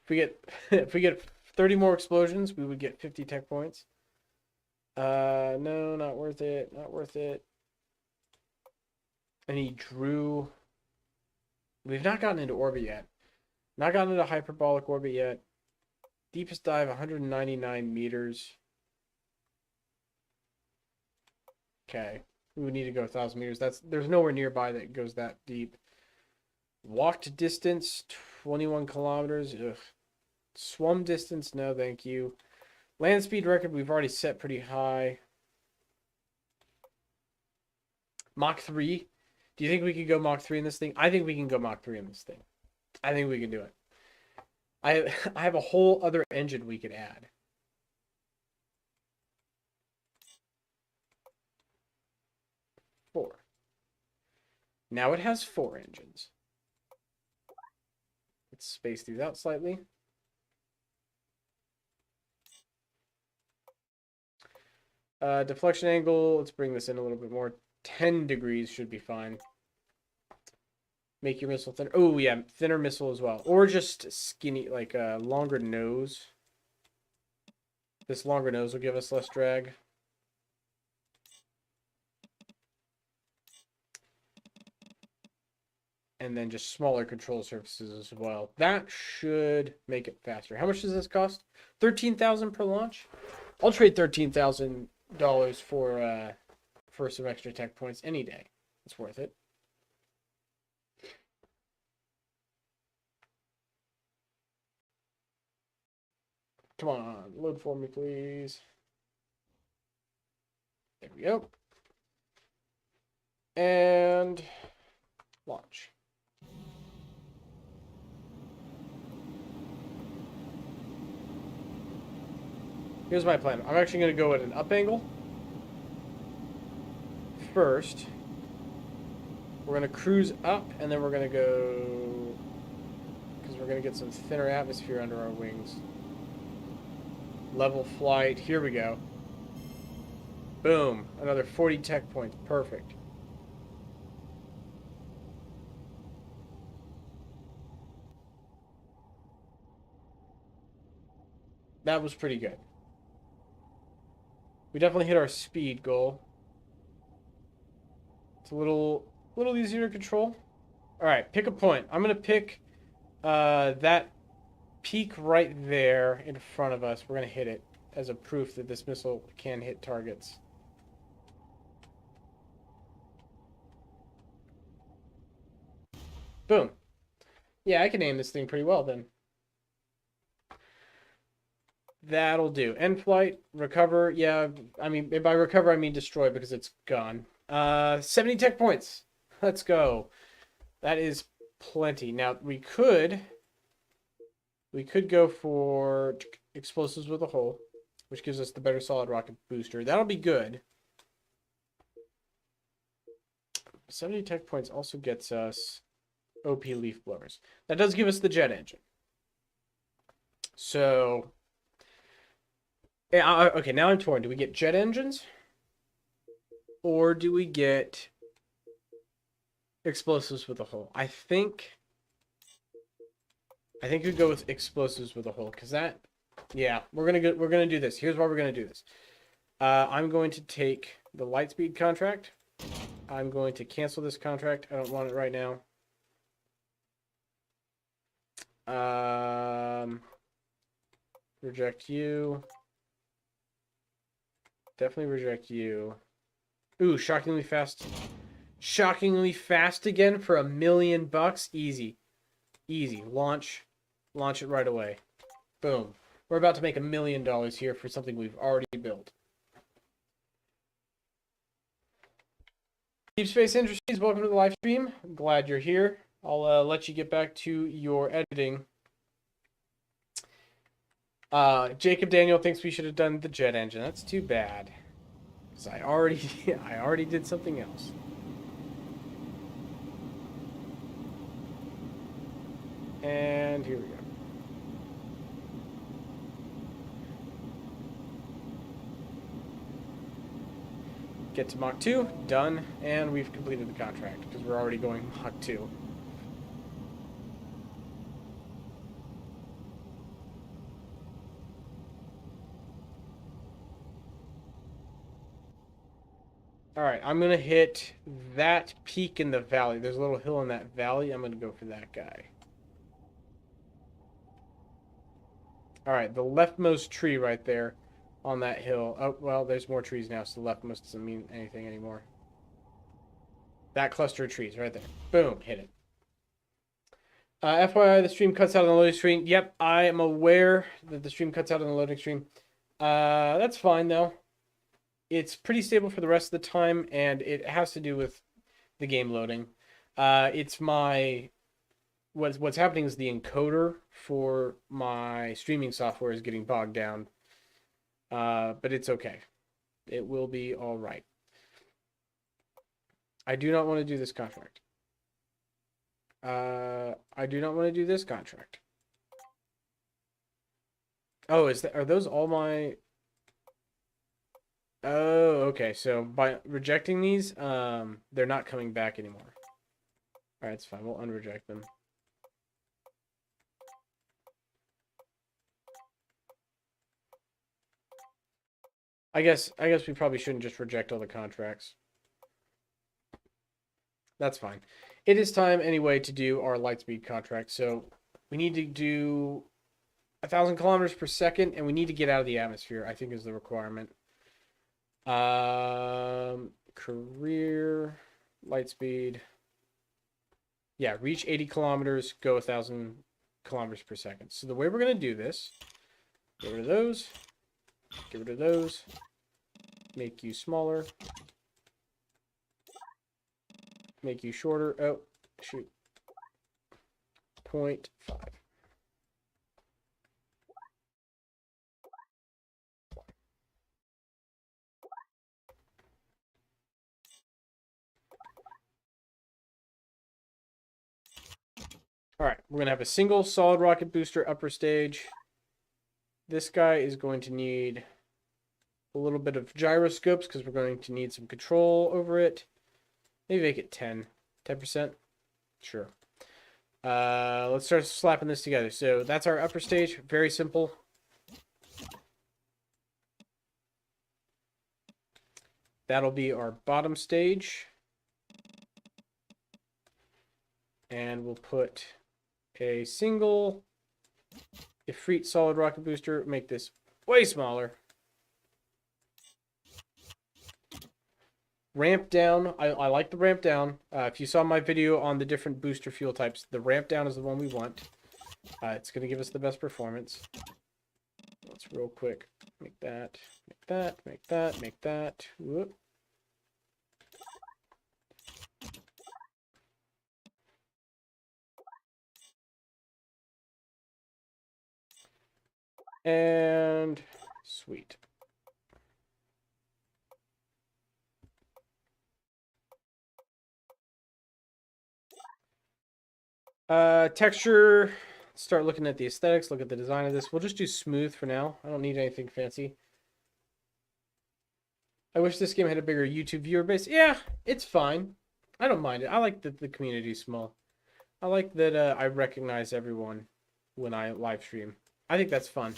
If we get 30 more explosions, we would get 50 tech points. No, not worth it. Not worth it. Any Drew? We've not gotten into orbit yet. Not gotten into hyperbolic orbit yet. Deepest dive, 199 meters. Okay. We would need to go 1,000 meters. There's nowhere nearby that goes that deep. Walked distance, 21 kilometers. Ugh. Swum distance, no thank you. Land speed record, we've already set pretty high. Mach 3. Do you think we could go Mach 3 in this thing? I think we can go Mach 3 in this thing. I think we can do it. I have a whole other engine we could add. Four. Now it has 4 engines. Let's space these out slightly. Deflection angle, let's bring this in a little bit more. 10 degrees should be fine. Make your missile thinner. Oh, yeah, thinner missile as well. Or just skinny, like a longer nose. This longer nose will give us less drag. And then just smaller control surfaces as well. That should make it faster. How much does this cost? $13,000 per launch? I'll trade $13,000 for some extra tech points any day. It's worth it. Come on, load for me, please. There we go. And launch. Here's my plan. I'm actually going to go at an up angle first. We're going to cruise up, and then we're going to go... because we're going to get some thinner atmosphere under our wings. Level flight. Here we go. Boom. Another 40 tech points. Perfect. That was pretty good. We definitely hit our speed goal. It's a little easier to control. All right, pick a point. I'm going to pick that peak right there in front of us. We're going to hit it as a proof that this missile can hit targets. Boom. Yeah, I can aim this thing pretty well then. That'll do. End flight, recover. Yeah, I mean, by recover, I mean destroy because it's gone. 70 tech points. Let's go. That is plenty. Now, we could go for explosives with a hole, which gives us the better solid rocket booster. That'll be good. 70 tech points also gets us OP leaf blowers. That does give us the jet engine. So, yeah, okay, now I'm torn. Do we get jet engines? Or do we get explosives with a hole? I think we go with explosives with a hole, because that, yeah, we're gonna do this. Here's why we're gonna do this. I'm going to take the Lightspeed contract. I'm going to cancel this contract. I don't want it right now. Reject you. Definitely reject you. Ooh, shockingly fast. Shockingly fast again for $1 million. Easy. Easy. Launch it right away. Boom. We're about to make $1 million here for something we've already built. Deep Space Industries, welcome to the live stream. I'm glad you're here. I'll let you get back to your editing. Jacob Daniel thinks we should have done the jet engine. That's too bad. Because I already did something else. And here we go. Get to Mach 2, done, and we've completed the contract because we're already going Mach 2. Alright, I'm going to hit that peak in the valley. There's a little hill in that valley. I'm going to go for that guy. Alright, the leftmost tree right there on that hill. Oh, well, there's more trees now, so the leftmost doesn't mean anything anymore. That cluster of trees right there. Boom, hit it. FYI, the stream cuts out on the loading screen. Yep, I am aware that the stream cuts out on the loading screen. That's fine, though. It's pretty stable for the rest of the time, and it has to do with the game loading. It's my... What's happening is the encoder for my streaming software is getting bogged down. But it's okay. It will be all right. I do not want to do this contract. I do not want to do this contract. Oh, are those all my... Oh, okay. So by rejecting these, they're not coming back anymore. All right, it's fine. We'll unreject them. I guess we probably shouldn't just reject all the contracts. That's fine. It is time anyway to do our Lightspeed contract. So we need to do 1,000 kilometers per second, and we need to get out of the atmosphere, I think is the requirement. Career, Lightspeed. Yeah, reach 80 kilometers, go 1,000 kilometers per second. So the way we're going to do this, get rid of those, get rid of those, make you smaller, make you shorter. Oh, shoot. 0.5. All right, we're going to have a single solid rocket booster upper stage. This guy is going to need a little bit of gyroscopes because we're going to need some control over it. Maybe make it 10%. Sure. Let's start slapping this together. So that's our upper stage. Very simple. That'll be our bottom stage. And we'll put a single Ifrit solid rocket booster. Make this way smaller. Ramp down. I like the ramp down. If you saw my video on the different booster fuel types, the ramp down is the one we want. It's going to give us the best performance. Let's real quick make that, make that, make that, make that. Whoop. And sweet. Texture, start looking at the aesthetics, look at the design of this. We'll just do smooth for now. I don't need anything fancy. I wish this game had a bigger YouTube viewer base. Yeah, it's fine. I don't mind it. I like that the community's small. I like that I recognize everyone when I live stream. I think that's fun.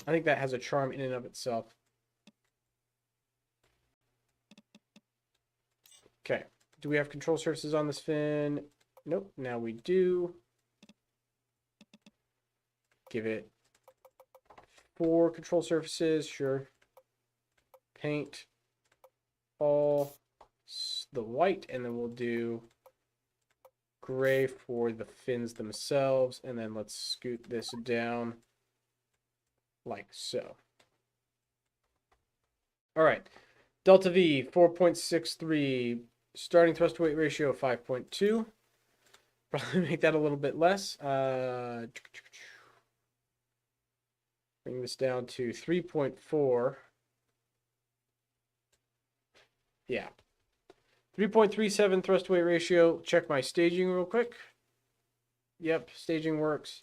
I think that has a charm in and of itself. Okay. Do we have control surfaces on this fin? Nope. Now we do. Give it 4 control surfaces. Sure. Paint all the white, and then we'll do gray for the fins themselves, and then let's scoot this down like so. All right, delta V 4.63, starting thrust to weight ratio 5.2. Probably make that a little bit less. Bring this down to 3.4. Yeah. 3.37 thrust to weight ratio. Check my staging real quick. Yep, staging works.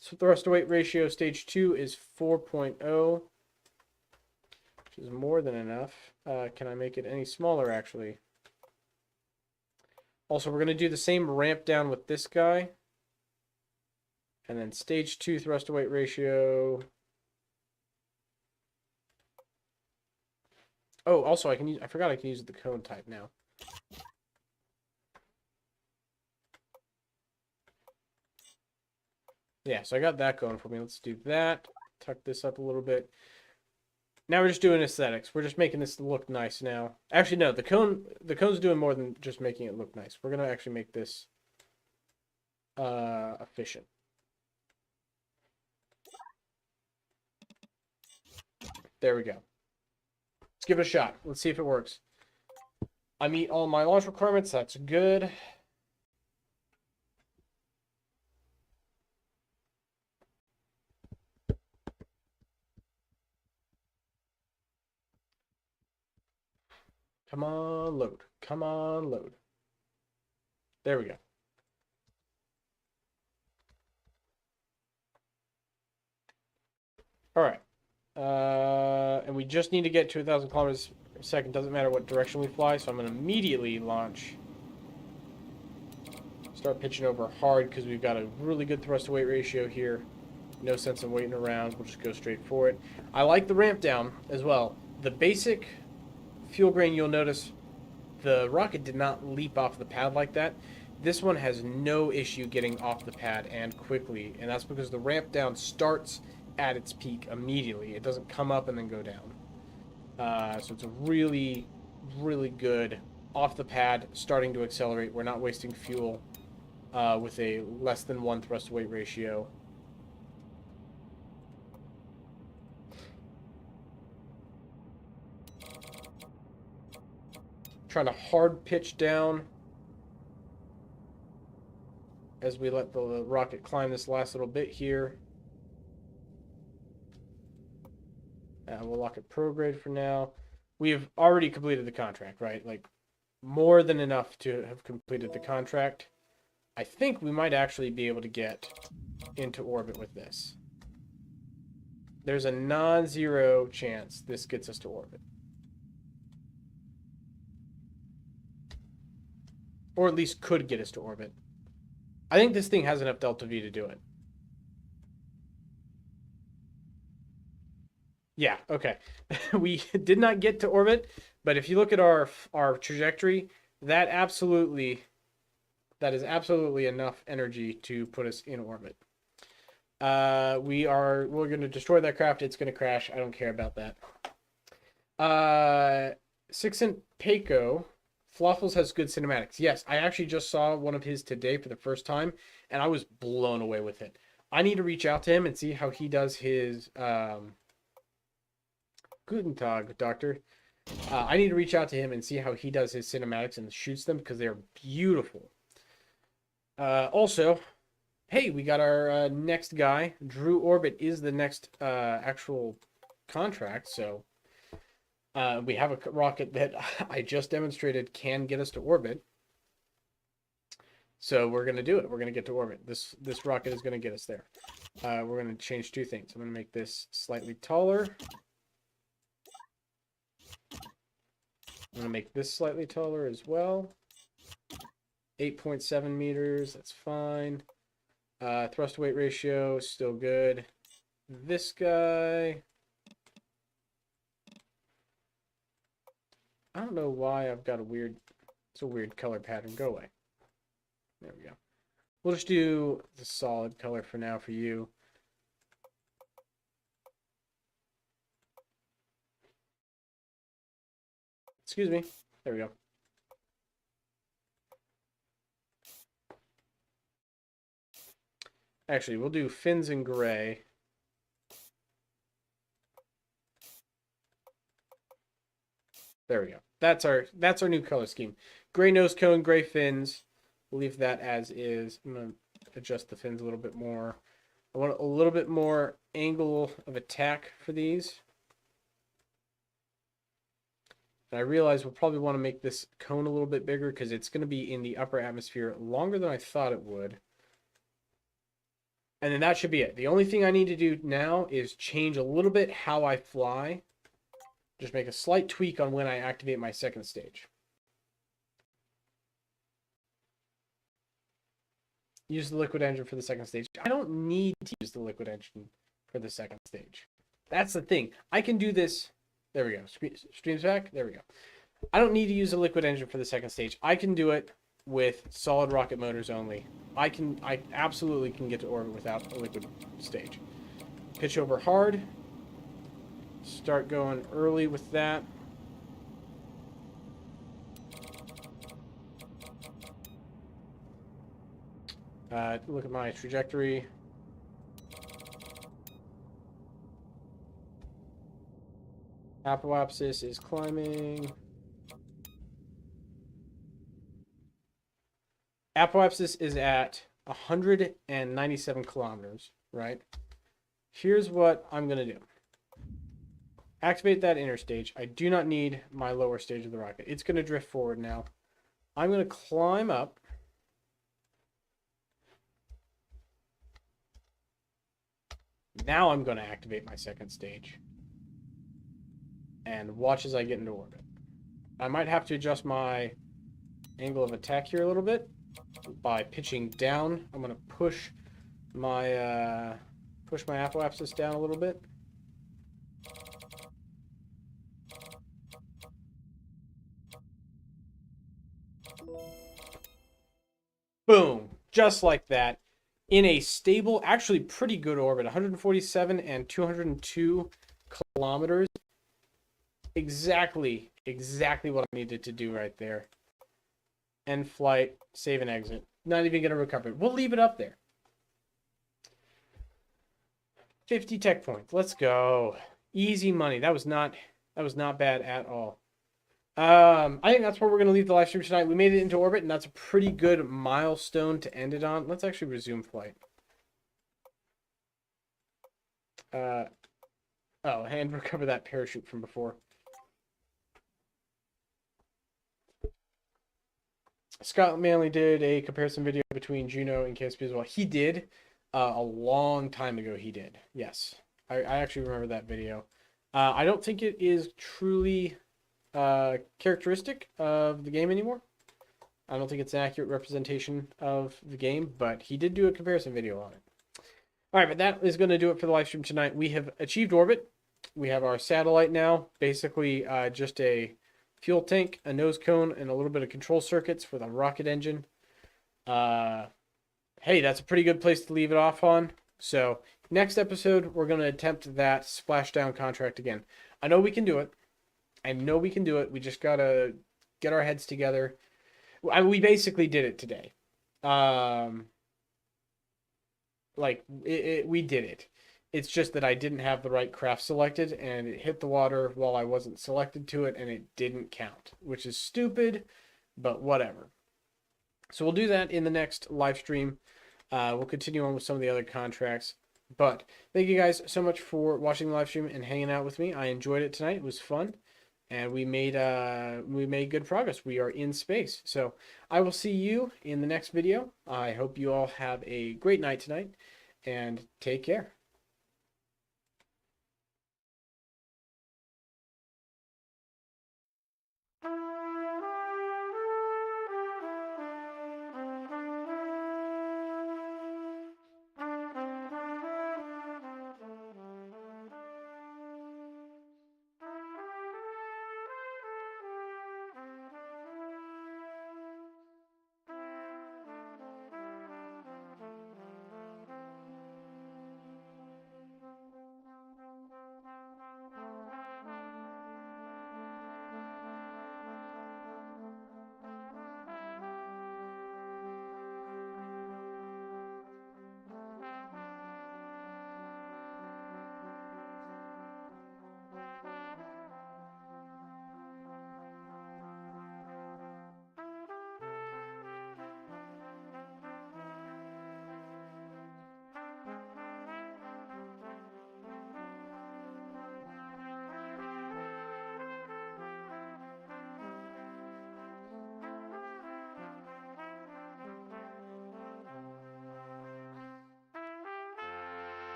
So thrust to weight ratio stage 2 is 4.0, which is more than enough. Can I make it any smaller, actually? Also, we're going to do the same ramp down with this guy. And then stage 2 thrust to weight ratio. Oh, also I forgot I can use the cone type now. Yeah, so I got that going for me. Let's do that. Tuck this up a little bit. Now we're just doing aesthetics. We're just making this look nice now. Actually, no, the cone's doing more than just making it look nice. We're gonna actually make this efficient. There we go. Let's give it a shot. Let's see if it works. I meet all my launch requirements. That's good. Come on, load. Come on, load. There we go. All right. And we just need to get to 1,000 kilometers per second. Doesn't matter what direction we fly, so I'm going to immediately launch. Start pitching over hard because we've got a really good thrust to weight ratio here. No sense in waiting around. We'll just go straight for it. I like the ramp down as well. The basic fuel grain, you'll notice the rocket did not leap off the pad like that. This one has no issue getting off the pad and quickly, and that's because the ramp down starts at its peak immediately. It doesn't come up and then go down. So it's a really, really good off the pad, starting to accelerate. We're not wasting fuel with a less than 1 thrust to weight ratio. Trying to hard pitch down as we let the rocket climb this last little bit here. We'll lock it prograde for now. We have already completed the contract, right? Like, more than enough to have completed the contract. I think we might actually be able to get into orbit with this. There's a non-zero chance this gets us to orbit. Or at least could get us to orbit. I think this thing has enough delta V to do it. Yeah, okay. We did not get to orbit, but if you look at our trajectory, that is absolutely enough energy to put us in orbit. We're going to destroy that craft. It's going to crash. I don't care about that. 6 Peiko. Fluffles has good cinematics. Yes, I actually just saw one of his today for the first time, and I was blown away with it. I need to reach out to him and see how he does his Guten Tag, Doctor. I need to reach out to him and see how he does his cinematics and shoots them because they're beautiful. Also, hey, we got our next guy. Drew Orbit is the next actual contract, so we have a rocket that I just demonstrated can get us to orbit. So we're going to do it. We're going to get to orbit. This rocket is going to get us there. We're going to change two things. I'm going to make this slightly taller. I'm going to make this slightly taller as well. 8.7 meters. That's fine. Thrust to weight ratio, still good. This guy... I don't know why I've got it's a weird color pattern. Go away. There we go. We'll just do the solid color for now for you. Excuse me. There we go. Actually, we'll do fins in gray. There we go. That's our new color scheme. Gray nose cone, gray fins. We'll leave that as is. I'm going to adjust the fins a little bit more. I want a little bit more angle of attack for these. And I realize we'll probably want to make this cone a little bit bigger because it's going to be in the upper atmosphere longer than I thought it would. And then that should be it. The only thing I need to do now is change a little bit how I fly. Just make a slight tweak on when I activate my second stage. Use the liquid engine for the second stage. I don't need to use the liquid engine for the second stage. That's the thing. I can do this. There we go. Streams back. There we go. I don't need to use a liquid engine for the second stage. I can do it with solid rocket motors only. I absolutely can get to orbit without a liquid stage. Pitch over hard. Start going early with that. Look at my trajectory. Apoapsis is climbing. Apoapsis is at 197 kilometers, right? Here's what I'm going to do. Activate that inner stage. I do not need my lower stage of the rocket. It's going to drift forward now. I'm going to climb up. Now I'm going to activate my second stage. And watch as I get into orbit. I might have to adjust my angle of attack here a little bit by pitching down. I'm going to push my apoapsis down a little bit. Boom, just like that. In a stable, actually pretty good orbit, 147 and 202 kilometers. Exactly what I needed to do right there. End flight, save and exit. Not even going to recover it. We'll leave it up there. 50 tech points. Let's go. Easy money. That was not bad at all. I think that's where we're going to leave the live stream tonight. We made it into orbit, and that's a pretty good milestone to end it on. Let's actually resume flight. Oh, and recover that parachute from before. Scott Manley did a comparison video between Juno and KSP as well. He did a long time ago. He did. Yes. I actually remember that video. I don't think it is truly characteristic of the game anymore. I don't think it's an accurate representation of the game, but he did do a comparison video on it. All right, but that is going to do it for the live stream tonight. We have achieved orbit. We have our satellite now, basically just a fuel tank, a nose cone, and a little bit of control circuits with a rocket engine. Hey, that's a pretty good place to leave it off on. So next episode, we're going to attempt that splashdown contract again. I know we can do it. I know we can do it. We just got to get our heads together. We basically did it today. We did it. It's just that I didn't have the right craft selected, and it hit the water while I wasn't selected to it, and it didn't count, which is stupid, but whatever. So we'll do that in the next live stream. We'll continue on with some of the other contracts. But thank you guys so much for watching the live stream and hanging out with me. I enjoyed it tonight. It was fun. And we made good progress. We are in space. So I will see you in the next video. I hope you all have a great night tonight, and take care.